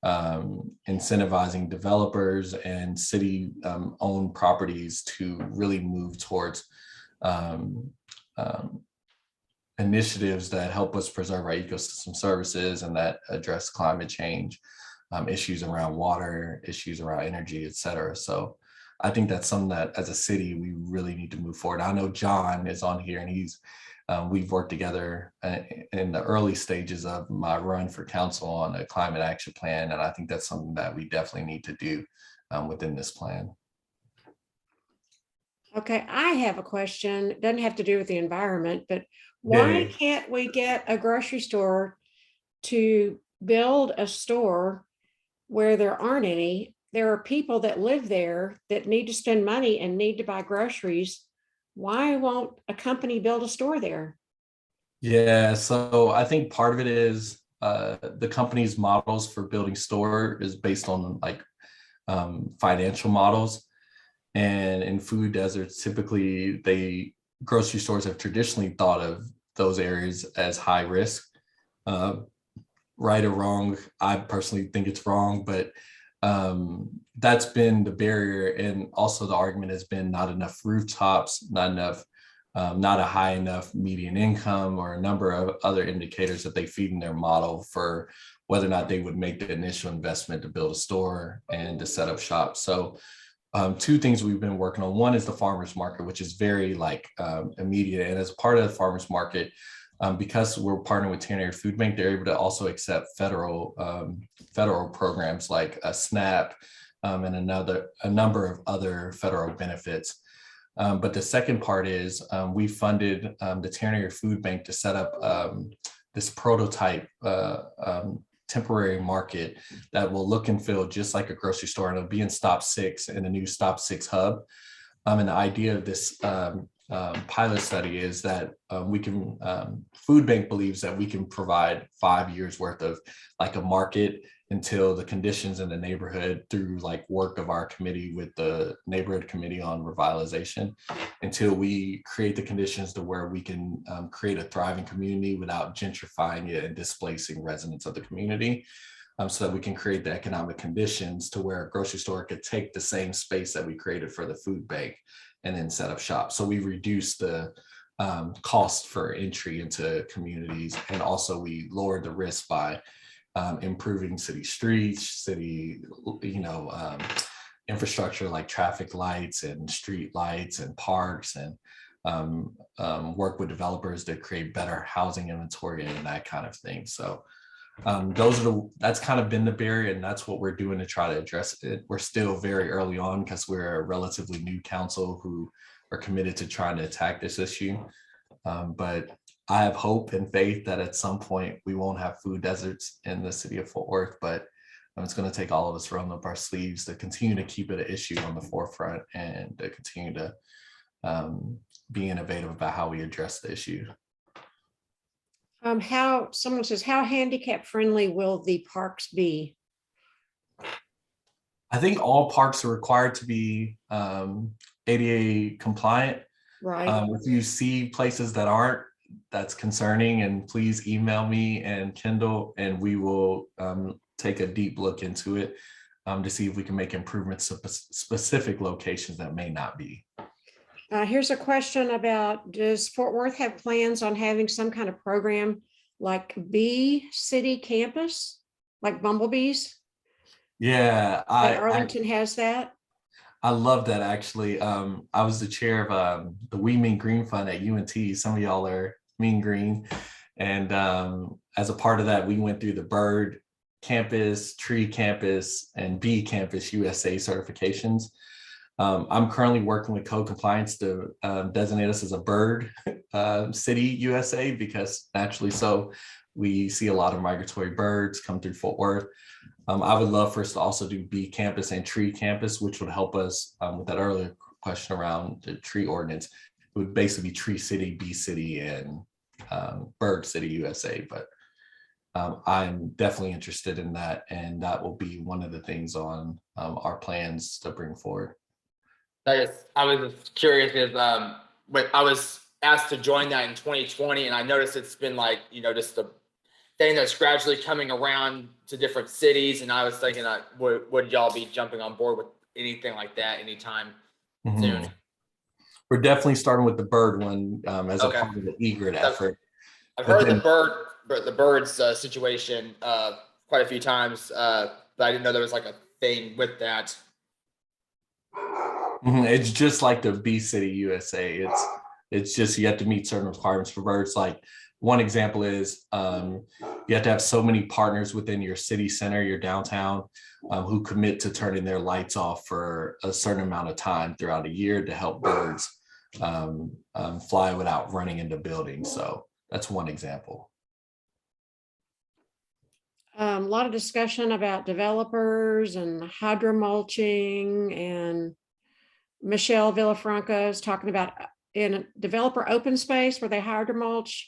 incentivizing developers and city owned properties to really move towards initiatives that help us preserve our ecosystem services and that address climate change. issues around water, issues around energy, et cetera. So I think that's something that as a city, we really need to move forward. I know John is on here and we've worked together in the early stages of my run for council on a climate action plan. And I think that's something that we definitely need to do within this plan. Okay, I have a question. It doesn't have to do with the environment, but why can't we get a grocery store to build a store where there aren't any? There are people that live there that need to spend money and need to buy groceries. Why won't a company build a store there? Yeah, so I think part of it is the company's models for building store is based on like financial models. And in food deserts, typically grocery stores have traditionally thought of those areas as high risk. Right or wrong, I personally think it's wrong, but that's been the barrier. And also the argument has been not enough rooftops, not a high enough median income, or a number of other indicators that they feed in their model for whether or not they would make the initial investment to build a store and to set up shop. So two things we've been working on. One is the farmers market, which is very immediate. And as part of the farmers market, because we're partnering with Tanner Food Bank, they're able to also accept federal programs like a SNAP and a number of other federal benefits. But the second part is we funded the Tanner Food Bank to set up this prototype temporary market that will look and feel just like a grocery store, and it'll be in Stop 6 in the new Stop 6 hub. And the idea of this pilot study is that Food Bank believes that we can provide 5 years worth of like a market until the conditions in the neighborhood, through like work of our committee with the neighborhood committee on revitalization, until we create the conditions to where we can create a thriving community without gentrifying it and displacing residents of the community, so that we can create the economic conditions to where a grocery store could take the same space that we created for the food bank and then set up shop. So we reduce the cost for entry into communities, and also we lowered the risk by improving city streets, infrastructure like traffic lights and street lights and parks, and work with developers to create better housing inventory and that kind of thing. So that's kind of been the barrier, and that's what we're doing to try to address it. We're still very early on because we're a relatively new council who are committed to trying to attack this issue. But I have hope and faith that at some point we won't have food deserts in the city of Fort Worth, but it's going to take all of us rolling up our sleeves to continue to keep it an issue on the forefront and to continue to be innovative about how we address the issue. Someone says, how handicap friendly will the parks be? I think all parks are required to be ADA compliant. Right. If you see places that aren't, that's concerning, and please email me and Kendall, and we will take a deep look into it to see if we can make improvements to specific locations that may not be. Here's a question about, does Fort Worth have plans on having some kind of program like Bee City Campus, like bumblebees? Yeah, Arlington has that. I love that, actually. I was the chair of the We Mean Green Fund at UNT. Some of y'all are Mean Green. And as a part of that, we went through the Bird Campus, Tree Campus, and Bee Campus USA certifications. I'm currently working with Code Compliance to designate us as a Bird City USA, because naturally so we see a lot of migratory birds come through Fort Worth. I would love for us to also do Bee Campus and Tree Campus, which would help us with that earlier question around the tree ordinance. It would basically be Tree City, Bee City, and Bird City USA. But I'm definitely interested in that, and that will be one of the things on our plans to bring forward. I was just curious because I was asked to join that in 2020, and I noticed it's been like, just a thing that's gradually coming around to different cities. And I was thinking that would y'all be jumping on board with anything like that anytime soon? We're definitely starting with the bird one as a part of the egret effort. I've heard the birds situation quite a few times, but but I didn't know there was like a thing with that. It's just like the Bee City USA. It's just you have to meet certain requirements for birds. Like one example is you have to have so many partners within your city center, your downtown, who commit to turning their lights off for a certain amount of time throughout a year to help birds fly without running into buildings. So that's one example. A lot of discussion about developers and hydromulching, and Michelle Villafranca is talking about in a developer open space where they hydromulch,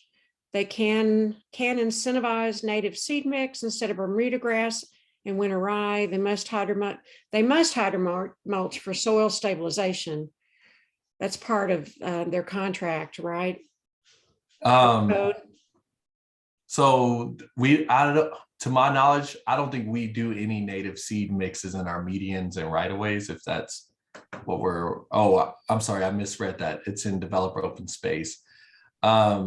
they can incentivize native seed mix instead of Bermuda grass and winter rye. They must hydromulch for soil stabilization. That's part of their contract, right? Code. So to my knowledge, I don't think we do any native seed mixes in our medians and right of ways, if that's what I'm sorry, I misread that. It's in developer open space. I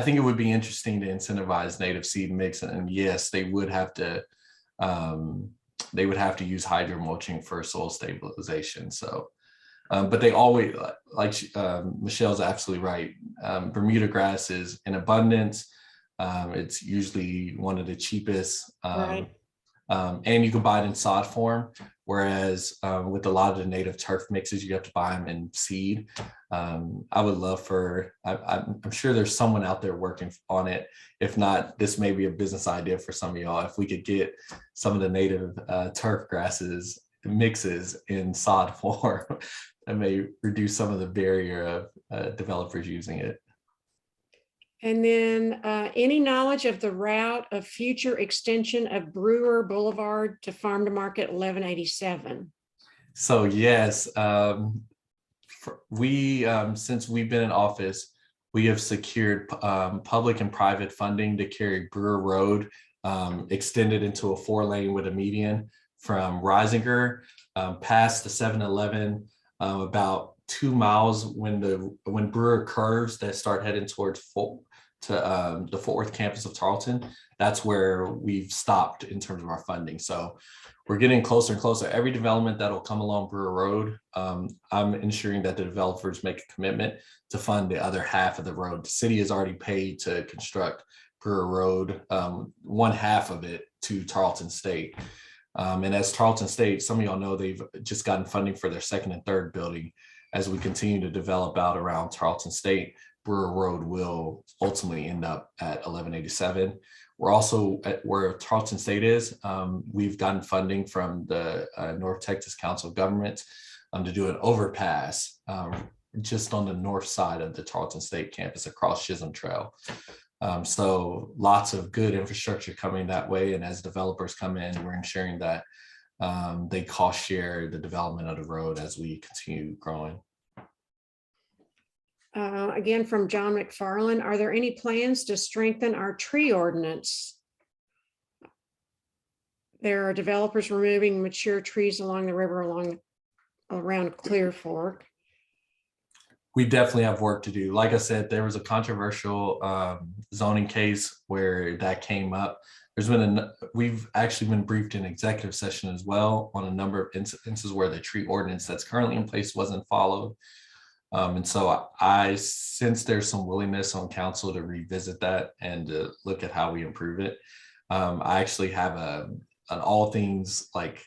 think it would be interesting to incentivize native seed mix, and yes, they would have to use hydromulching for soil stabilization. So, but they always, like Michelle's absolutely right. Bermuda grass is in abundance. It's usually one of the cheapest, Right. And you can buy it in sod form. Whereas with a lot of the native turf mixes, you have to buy them in seed. I would love I'm sure there's someone out there working on it. If not, this may be a business idea for some of y'all. If we could get some of the native turf grasses mixes in sod form, that may reduce some of the barrier of developers using it. And then any knowledge of the route of future extension of Brewer Boulevard to Farm to Market 1187? So yes, since we've been in office, we have secured public and private funding to carry Brewer Road extended into a 4-lane with a median from Risinger past the 7-Eleven, about 2 miles when Brewer curves that start heading towards the Fort Worth campus of Tarleton. That's where we've stopped in terms of our funding. So we're getting closer and closer. Every development that'll come along Brewer Road, I'm ensuring that the developers make a commitment to fund the other half of the road. The city has already paid to construct Brewer Road, one half of it to Tarleton State. And as Tarleton State, some of y'all know they've just gotten funding for their second and third building. As we continue to develop out around Tarleton State, Brewer Road will ultimately end up at 1187. We're also at where Tarleton State is. We've gotten funding from the North Texas Council of Governments to do an overpass just on the north side of the Tarleton State campus across Chisholm Trail. So lots of good infrastructure coming that way. And as developers come in, we're ensuring that they cost share the development of the road as we continue growing. Again, from John McFarland, are there any plans to strengthen our tree ordinance? There are developers removing mature trees along the river around Clear Fork. We definitely have work to do. Like I said, there was a controversial zoning case where that came up. We've actually been briefed in executive session as well on a number of instances where the tree ordinance that's currently in place wasn't followed. And so I sense there's some willingness on council to revisit that and to look at how we improve it. I actually have an all things like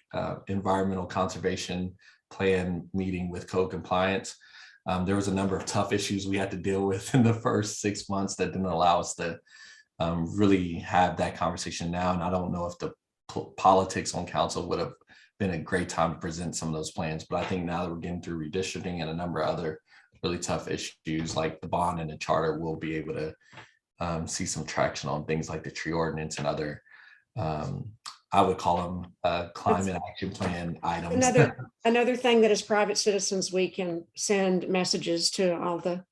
environmental conservation plan meeting with code compliance. There was a number of tough issues we had to deal with in the first 6 months that didn't allow us to really have that conversation now. And I don't know if the politics on council would have been a great time to present some of those plans. But I think now that we're getting through redistricting and a number of other really tough issues like the bond and the charter, we'll be able to see some traction on things like the tree ordinance and other, I would call them climate action plan items. Another thing that as private citizens, we can send messages to all the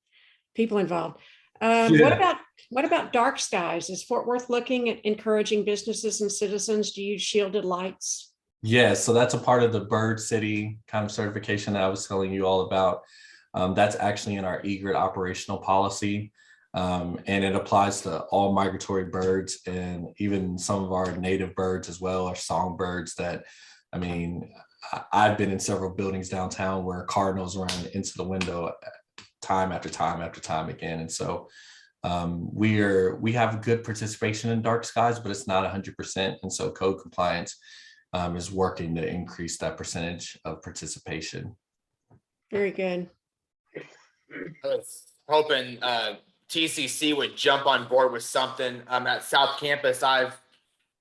people involved. What about dark skies? Is Fort Worth looking at encouraging businesses and citizens to use shielded lights? Yes, so that's a part of the Bird City kind of certification that I was telling you all about. That's actually in our EGRID operational policy. And it applies to all migratory birds and even some of our native birds as well, our songbirds that, I mean, I've been in several buildings downtown where cardinals ran into the window time after time after time again. And so we have good participation in dark skies, but it's not 100%. And so code compliance is working to increase that percentage of participation. Very good. I was hoping TCC would jump on board with something at South Campus. The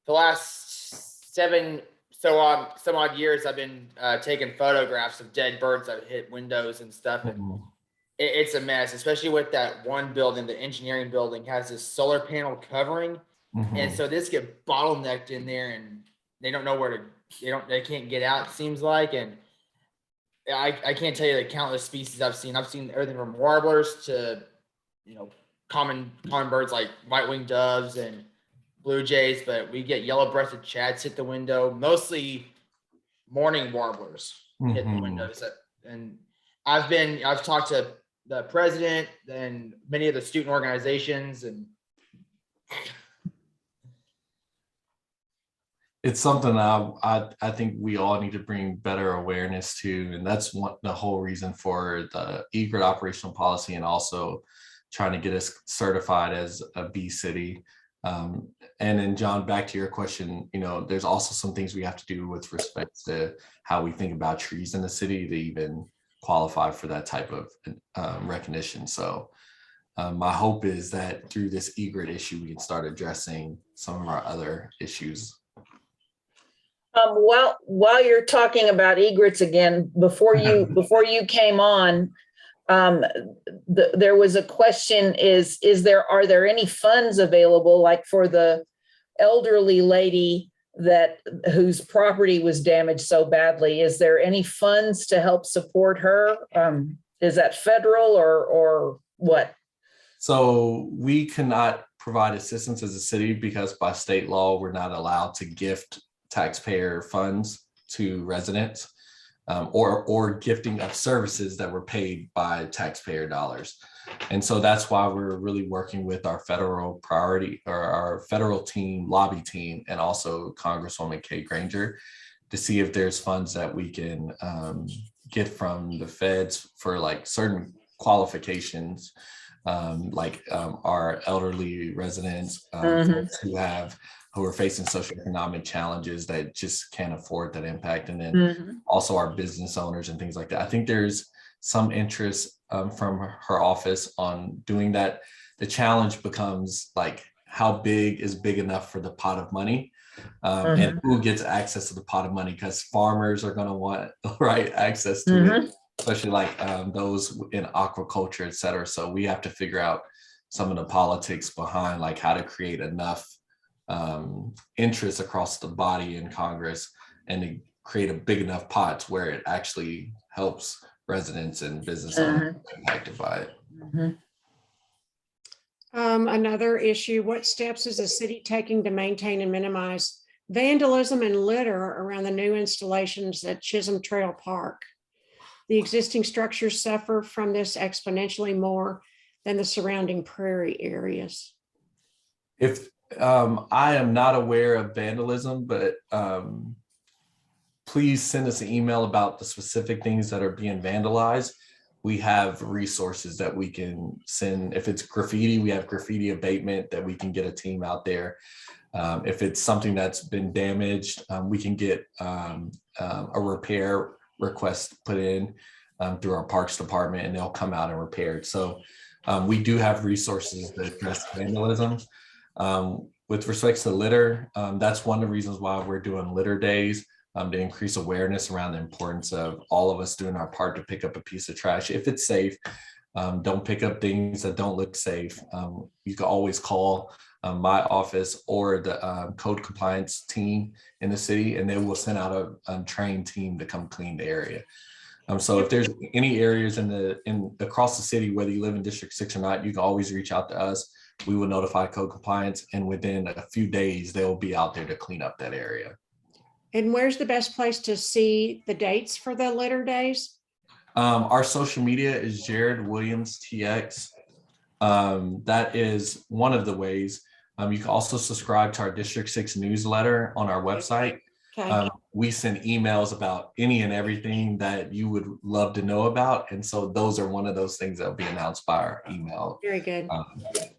last some odd years, I've been taking photographs of dead birds that hit windows and stuff. And it's a mess, especially with that one building. The engineering building has this solar panel covering. And so this get bottlenecked in there, and they don't know where to, they can't get out, it seems like. And I can't tell you the countless species I've seen. I've seen everything from warblers to, common birds like white-winged doves and blue jays, but we get yellow-breasted chads hit the window, mostly morning warblers hit the windows. And I've talked to the president and many of the student organizations, and it's something I think we all need to bring better awareness to, and that's the whole reason for the egret operational policy, and also trying to get us certified as a B city. And then John, back to your question, there's also some things we have to do with respect to how we think about trees in the city to even qualify for that type of recognition. So my hope is that through this egret issue, we can start addressing some of our other issues. While you're talking about egrets again, before you came on, there was a question: are there any funds available, like for the elderly lady whose property was damaged so badly? Is there any funds to help support her? Is that federal or what? So we cannot provide assistance as a city because by state law, we're not allowed to gift taxpayer funds to residents or gifting of services that were paid by taxpayer dollars. And so that's why we're really working with our federal priority or our federal team, lobby team, and also Congresswoman Kay Granger to see if there's funds that we can get from the feds for like certain qualifications, like our elderly residents folks who are facing socioeconomic challenges that just can't afford that impact. And then also our business owners and things like that. I think there's some interest from her office on doing that. The challenge becomes like, how big is big enough for the pot of money? And who gets access to the pot of money? Because farmers are going to want access to it, especially like those in aquaculture, et cetera. So we have to figure out some of the politics behind like how to create enough interest across the body in Congress and to create a big enough pot where it actually helps residents and business owners impacted by it. Another issue: what steps is the city taking to maintain and minimize vandalism and litter around the new installations at Chisholm Trail Park? The existing structures suffer from this exponentially more than the surrounding prairie areas. If I am not aware of vandalism, but please send us an email about the specific things that are being vandalized. We have resources that we can send. If it's graffiti, we have graffiti abatement that we can get a team out there. If it's something that's been damaged, we can get a repair request put in through our parks department, and they'll come out and repair it. So we do have resources that address vandalism. With respect to litter, that's one of the reasons why we're doing litter days, to increase awareness around the importance of all of us doing our part to pick up a piece of trash if it's safe. Don't pick up things that don't look safe. You can always call my office or the code compliance team in the city, and they will send out a trained team to come clean the area. So if there's any areas across the city, whether you live in District 6 or not, you can always reach out to us. We will notify code compliance, and within a few days, they'll be out there to clean up that area. And where's the best place to see the dates for the litter days? Our social media is Jared Williams TX. that is one of the ways. You can also subscribe to our District 6 newsletter on our website. Okay. We send emails about any and everything that you would love to know about. And so those are one of those things that will be announced by our email. Very good.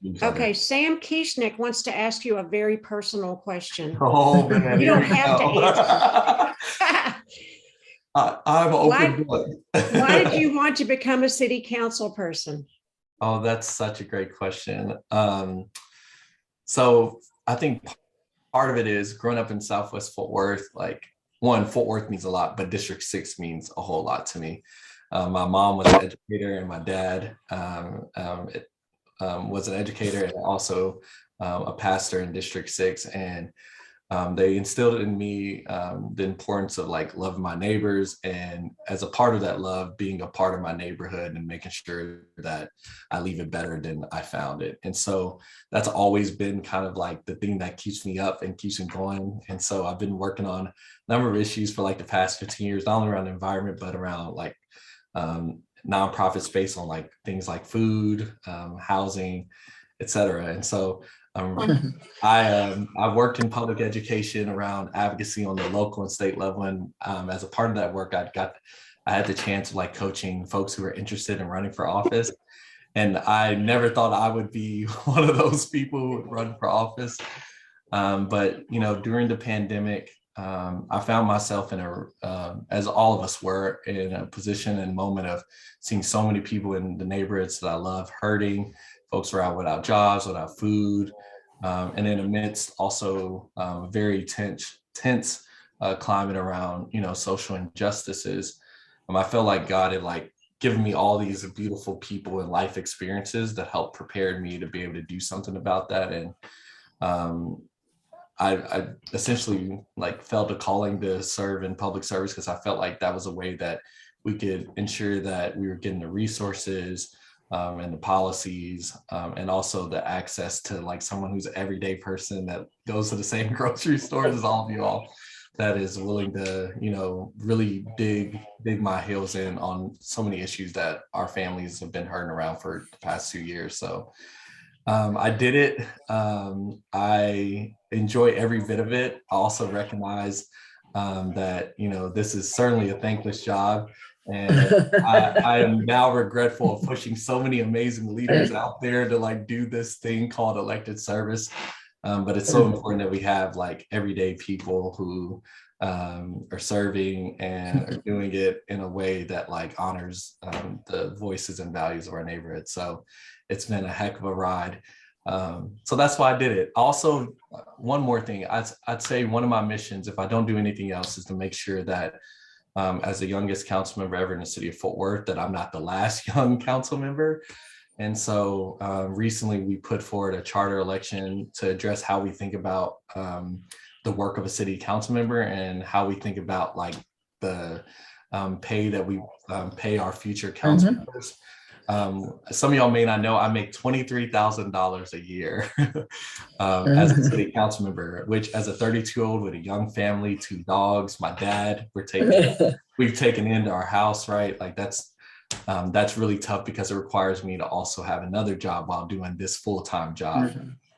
Newsletter. Okay, Sam Kieschnick wants to ask you a very personal question. Oh, man. You don't have to answer. I'm open book. Why did you want to become a city council person? Oh, that's such a great question. So I think part of it is growing up in Southwest Fort Worth, like one, Fort Worth means a lot, but District 6 means a whole lot to me. My mom was an educator and my dad was an educator and also a pastor in District 6. And they instilled in me the importance of like loving my neighbors, and as a part of that love, being a part of my neighborhood and making sure that I leave it better than I found it. And so that's always been kind of like the thing that keeps me up and keeps me going. And so I've been working on a number of issues for like the past 15 years, not only around the environment, but around like nonprofit space on like things like food, housing, et cetera. And so I worked in public education around advocacy on the local and state level, and as a part of that work, I had the chance of like coaching folks who were interested in running for office, and I never thought I would be one of those people who would run for office. But you know, during the pandemic, I found myself in as all of us were, in a position and moment of seeing so many people in the neighborhoods that I love hurting. Folks were out without jobs, without food, and then amidst also very tense climate around, you know, social injustices. I felt like God had like given me all these beautiful people and life experiences that helped prepare me to be able to do something about that. And I essentially like felt a calling to serve in public service because I felt like that was a way that we could ensure that we were getting the resources and the policies and also the access to like someone who's an everyday person that goes to the same grocery stores as all of you all, that is willing to, you know, really dig my heels in on so many issues that our families have been hurting around for the past 2 years. So I did it. I enjoy every bit of it. I also recognize that, you know, this is certainly a thankless job. And I am now regretful of pushing so many amazing leaders out there to like do this thing called elected service. But it's so important that we have like everyday people who are serving and are doing it in a way that like honors the voices and values of our neighborhood. So it's been a heck of a ride. So that's why I did it. Also, one more thing, I'd say one of my missions, if I don't do anything else, is to make sure that as the youngest council member ever in the city of Fort Worth, that I'm not the last young council member. And so recently we put forward a charter election to address how we think about the work of a city council member and how we think about like the pay that we pay our future council members. Some of y'all may not know, I make $23,000 a year as a city council member, which as a 32-year-old with a young family, 2 dogs, my dad, we've taken into our house, right? Like that's really tough because it requires me to also have another job while doing this full-time job.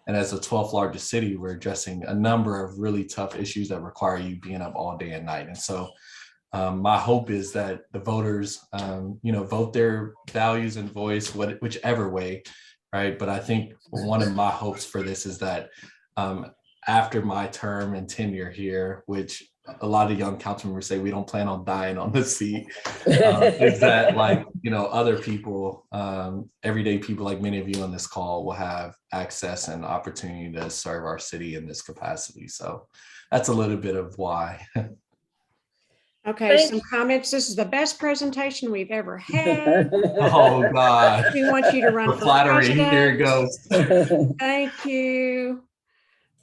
And as the 12th largest city, we're addressing a number of really tough issues that require you being up all day and night. And so my hope is that the voters, you know, vote their values and voice, whichever way, right? But I think one of my hopes for this is that after my term and tenure here, which a lot of young council members say we don't plan on dying on the seat, is that like, you know, other people, everyday people like many of you on this call will have access and opportunity to serve our city in this capacity. So that's a little bit of why. Okay, some comments. This is the best presentation we've ever had. Oh God. We want you to run for flattery. Here it president. goes. Thank you.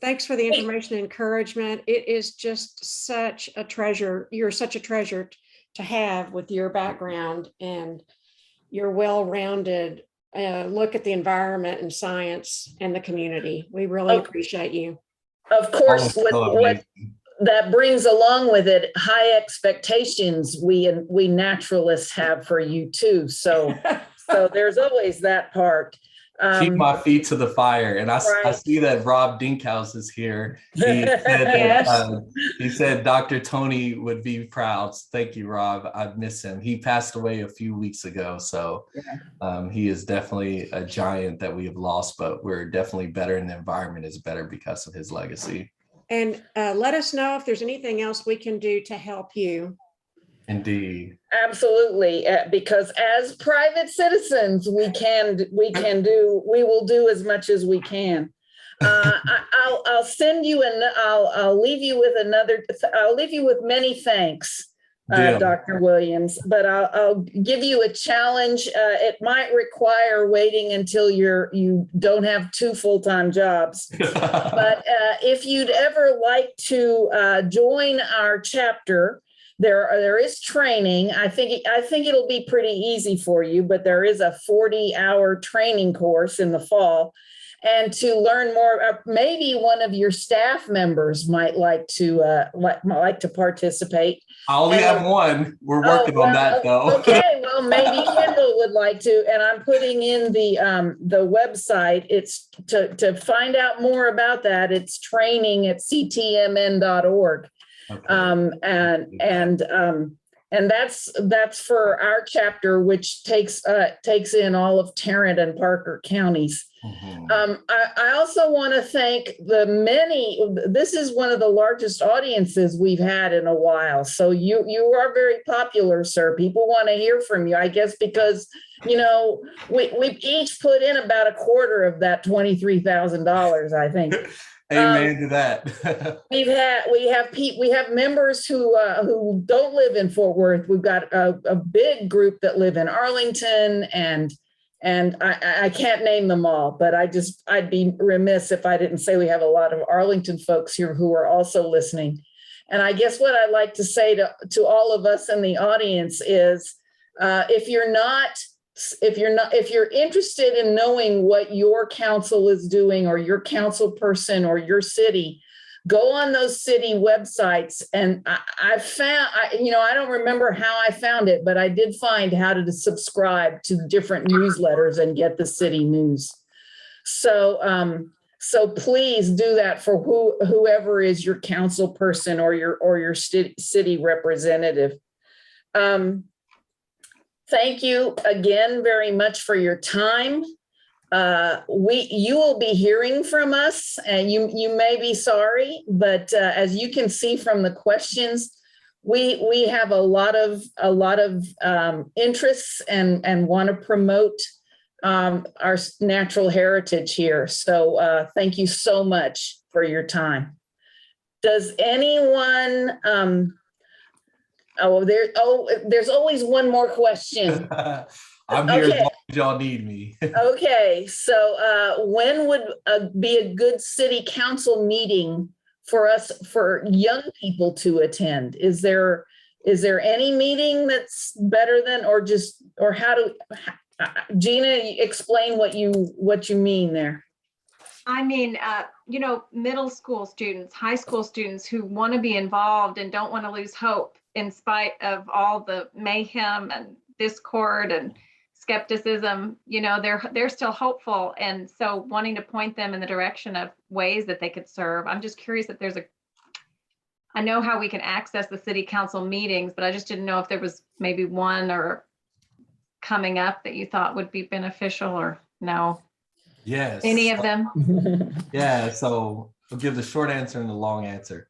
Thanks for the information and encouragement. It is just such a treasure. You're such a treasure to have with your background and your well-rounded look at the environment and science and the community. We really appreciate you. Of course, with what that brings along with it, high expectations we naturalists have for you too. So there's always that part. Keep my feet to the fire. And I Right. see that Rob Dinkhouse is here. He said that, Yes. he said Dr. Tony would be proud. Thank you, Rob. I miss him. He passed away a few weeks ago. So he is definitely a giant that we have lost, but we're definitely better, and the environment is better because of his legacy. And let us know if there's anything else we can do to help you. Indeed. Absolutely, because as private citizens, we will do as much as we can. I'll send you and I'll leave you with I'll leave you with many thanks, Dr. Williams, but I'll give you a challenge. It might require waiting until you don't have 2 full-time jobs. But if you'd ever like to join our chapter, there is training. I think it'll be pretty easy for you, but there is a 40-hour training course in the fall. And to learn more, maybe one of your staff members might like to participate. I only have one. We're working on that, though. Okay, well, maybe Kendall would like to, and I'm putting in the website. It's to find out more about that. It's training at ctmn.org. Okay. And that's for our chapter, which takes in all of Tarrant and Parker counties. Mm-hmm. I also want to thank this is one of the largest audiences we've had in a while. So you are very popular, sir. People want to hear from you, I guess, because, we each put in about a quarter of that $23,000, I think. Amen to that. we have members who don't live in Fort Worth. We've got a big group that live in Arlington, and I can't name them all, but I'd be remiss if I didn't say we have a lot of Arlington folks here who are also listening. And I guess what I'd like to say to all of us in the audience is, if you're interested in knowing what your council is doing, or your council person, or your city, go on those city websites. And I don't remember how I found it, but I did find how to subscribe to different newsletters and get the city news. So please do that for whoever is your council person or your city representative. Thank you again very much for your time. You will be hearing from us, and you may be sorry, but as you can see from the questions, we have a lot of interests and want to promote our natural heritage here. So thank you so much for your time. Does anyone? There's always one more question. I'm here as long as y'all need me. Okay, so when would be a good city council meeting for young people to attend? Is there any meeting that's better than, Gina, explain what you mean there? I mean, middle school students, high school students who want to be involved and don't want to lose hope in spite of all the mayhem and discord and skepticism. They're still hopeful, and so wanting to point them in the direction of ways that they could serve. I'm just curious if I know how we can access the city council meetings, but I just didn't know if there was maybe one or coming up that you thought would be beneficial, or no. Yes. Any of them? Yeah, so I'll give the short answer and the long answer.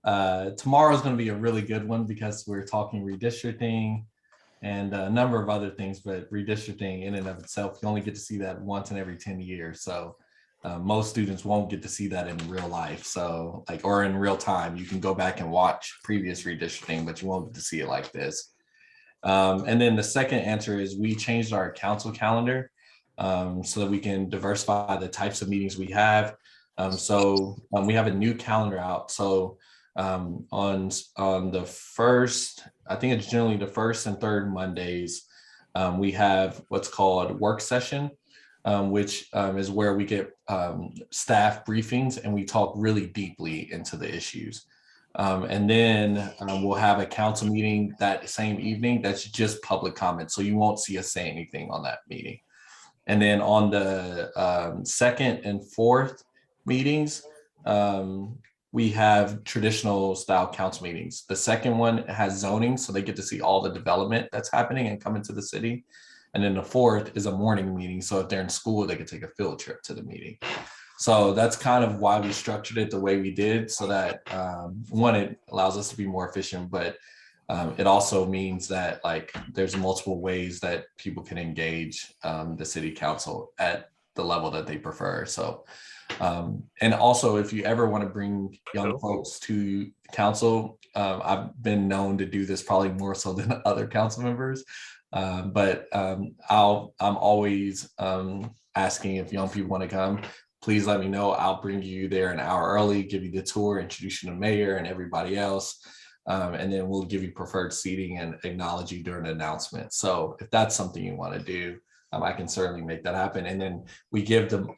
Tomorrow is going to be a really good one because we're talking redistricting and a number of other things, but redistricting in and of itself, you only get to see that once in every 10 years. So most students won't get to see that in real life. So or in real time, you can go back and watch previous redistricting, but you won't get to see it like this. And then the second answer is we changed our council calendar so that we can diversify the types of meetings we have. So we have a new calendar out. So on the first, I think it's generally the first and third Mondays, we have what's called work session, which is where we get staff briefings and we talk really deeply into the issues. And then we'll have a council meeting that same evening that's just public comment. So you won't see us say anything on that meeting. And then on the second and fourth meetings, we have traditional style council meetings. The second one has zoning, so they get to see all the development that's happening and come into the city. And then the fourth is a morning meeting. So if they're in school, they can take a field trip to the meeting. So that's kind of why we structured it the way we did, so that one, it allows us to be more efficient, but it also means that like there's multiple ways that people can engage the city council at the level that they prefer. So and also, if you ever want to bring young folks to council, I've been known to do this probably more so than other council members. But I'm always asking if young people want to come. Please let me know. I'll bring you there an hour early, give you the tour, introduce you to the mayor and everybody else. And then we'll give you preferred seating and acknowledge you during the announcement. So if that's something you want to do, I can certainly make that happen. And then we give them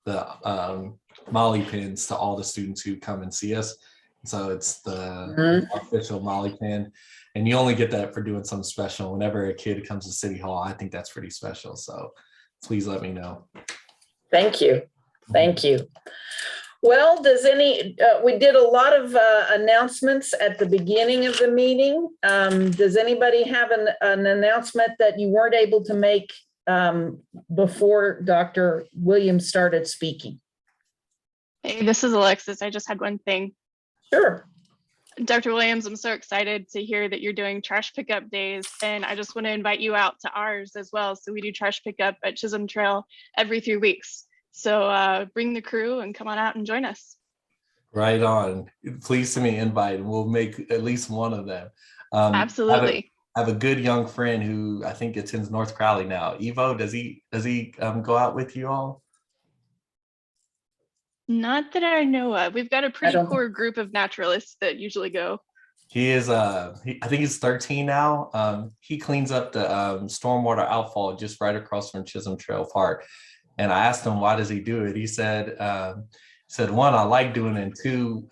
the Molly pins to all the students who come and see us. So it's the official Molly pin. And you only get that for doing something special. Whenever a kid comes to City Hall, I think that's pretty special. So please let me know. Thank you. Thank you. Well, we did a lot of announcements at the beginning of the meeting. Does anybody have an announcement that you weren't able to make before Dr. Williams started speaking? Hey, this is Alexis. I just had one thing. Sure. Dr. Williams, I'm so excited to hear that you're doing trash pickup days, and I just want to invite you out to ours as well. So we do trash pickup at Chisholm Trail every 3 weeks. So bring the crew and come on out and join us. Right on. Please send me an invite and we'll make at least one of them. Absolutely. I have a good young friend who I think attends North Crowley now. Evo, does he go out with you all? Not that I know of. We've got a pretty don't- core group of naturalists that usually go. He is I think he's 13 now. He cleans up the stormwater outfall just right across from Chisholm Trail Park. And I asked him, why does he do it? He said, one, I like doing it, and two,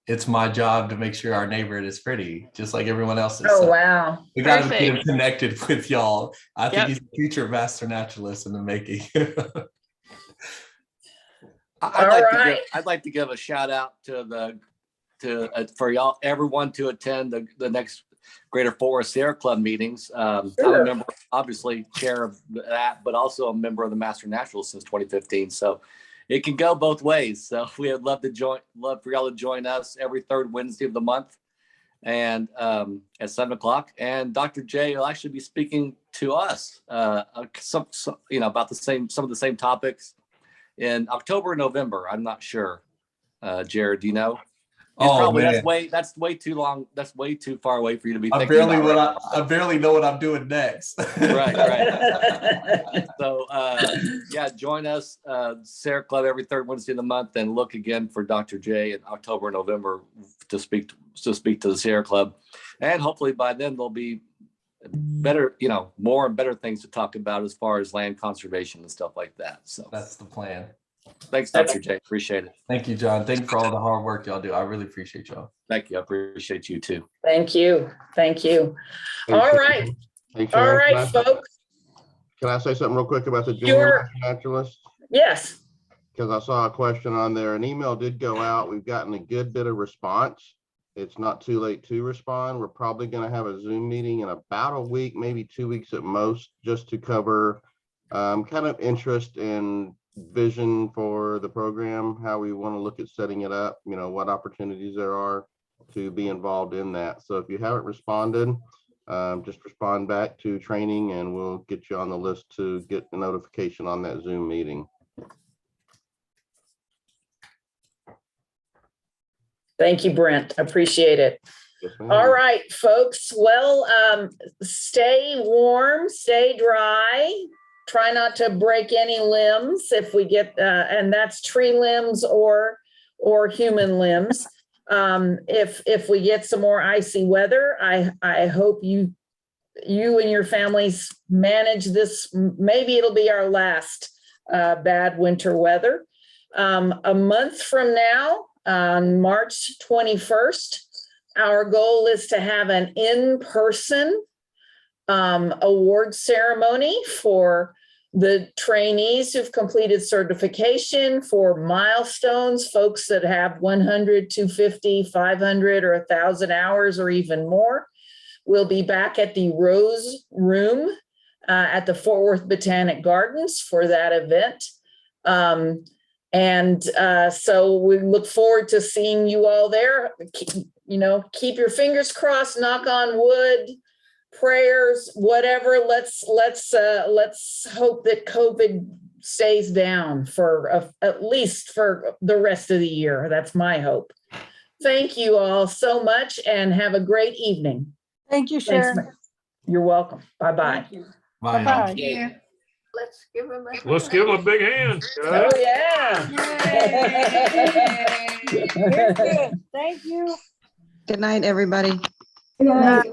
it's my job to make sure our neighborhood is pretty, just like everyone else's. Oh, So wow. we got to get him connected with y'all. I think he's a future master naturalist in the making. I'd like to give a shout out for y'all, everyone to attend the next Greater Fort Worth Sierra Club meetings. I'm a member, obviously chair of that, but also a member of the Master Naturalist since 2015. So it can go both ways. So we would love for y'all to join us every third Wednesday of the month, and at 7 o'clock. And Dr. J will actually be speaking to us, about some of the same topics in October and November. I'm not sure. Jared, do you know? That's way too long. That's way too far away for you to be thinking about. I barely know what I'm doing next. Right. So join us, Sierra Club, every third Wednesday of the month, and look again for Dr. J in October and November to speak to the Sierra Club. And hopefully by then there'll be better, more and better things to talk about as far as land conservation and stuff like that. So that's the plan. Thanks, Dr. J. Appreciate it. Thank you, John. Thank you for all the hard work y'all do. I really appreciate y'all. Thank you. I appreciate you too. Thank you. Thank you. All right. Hey, All right, folks. Can I say something real quick about the junior naturalist? Yes. Because I saw a question on there. An email did go out. We've gotten a good bit of response. It's not too late to respond. We're probably going to have a Zoom meeting in about a week, maybe 2 weeks at most, just to cover kind of interest and vision for the program, how we want to look at setting it up, what opportunities there are to be involved in that. So if you haven't responded, just respond back to training and we'll get you on the list to get a notification on that Zoom meeting. Thank you, Brent. Appreciate it. Yes, all right, folks. Well, stay warm, stay dry. Try not to break any limbs if we get, and that's tree limbs or human limbs. If we get some more icy weather, I hope you and your families manage this. Maybe it'll be our last bad winter weather. A month from now, on March 21st, our goal is to have an in-person award ceremony for the trainees who've completed certification for milestones, folks that have 100, 250, 500, or 1,000 hours or even more, will be back at the Rose Room at the Fort Worth Botanic Gardens for that event. So we look forward to seeing you all there. Keep your fingers crossed, knock on wood, prayers, whatever. Let's hope that COVID stays down for at least for the rest of the year. That's my hope. Thank you all so much and have a great evening. Thank you, Thanks, Sharon. ma'am. You're welcome. Bye-bye. Thank you. Bye. Bye-bye. Yeah. Let's give him a. Let's give him a big hand. Oh, yeah. Very good. Thank you. Good night, everybody. Good night.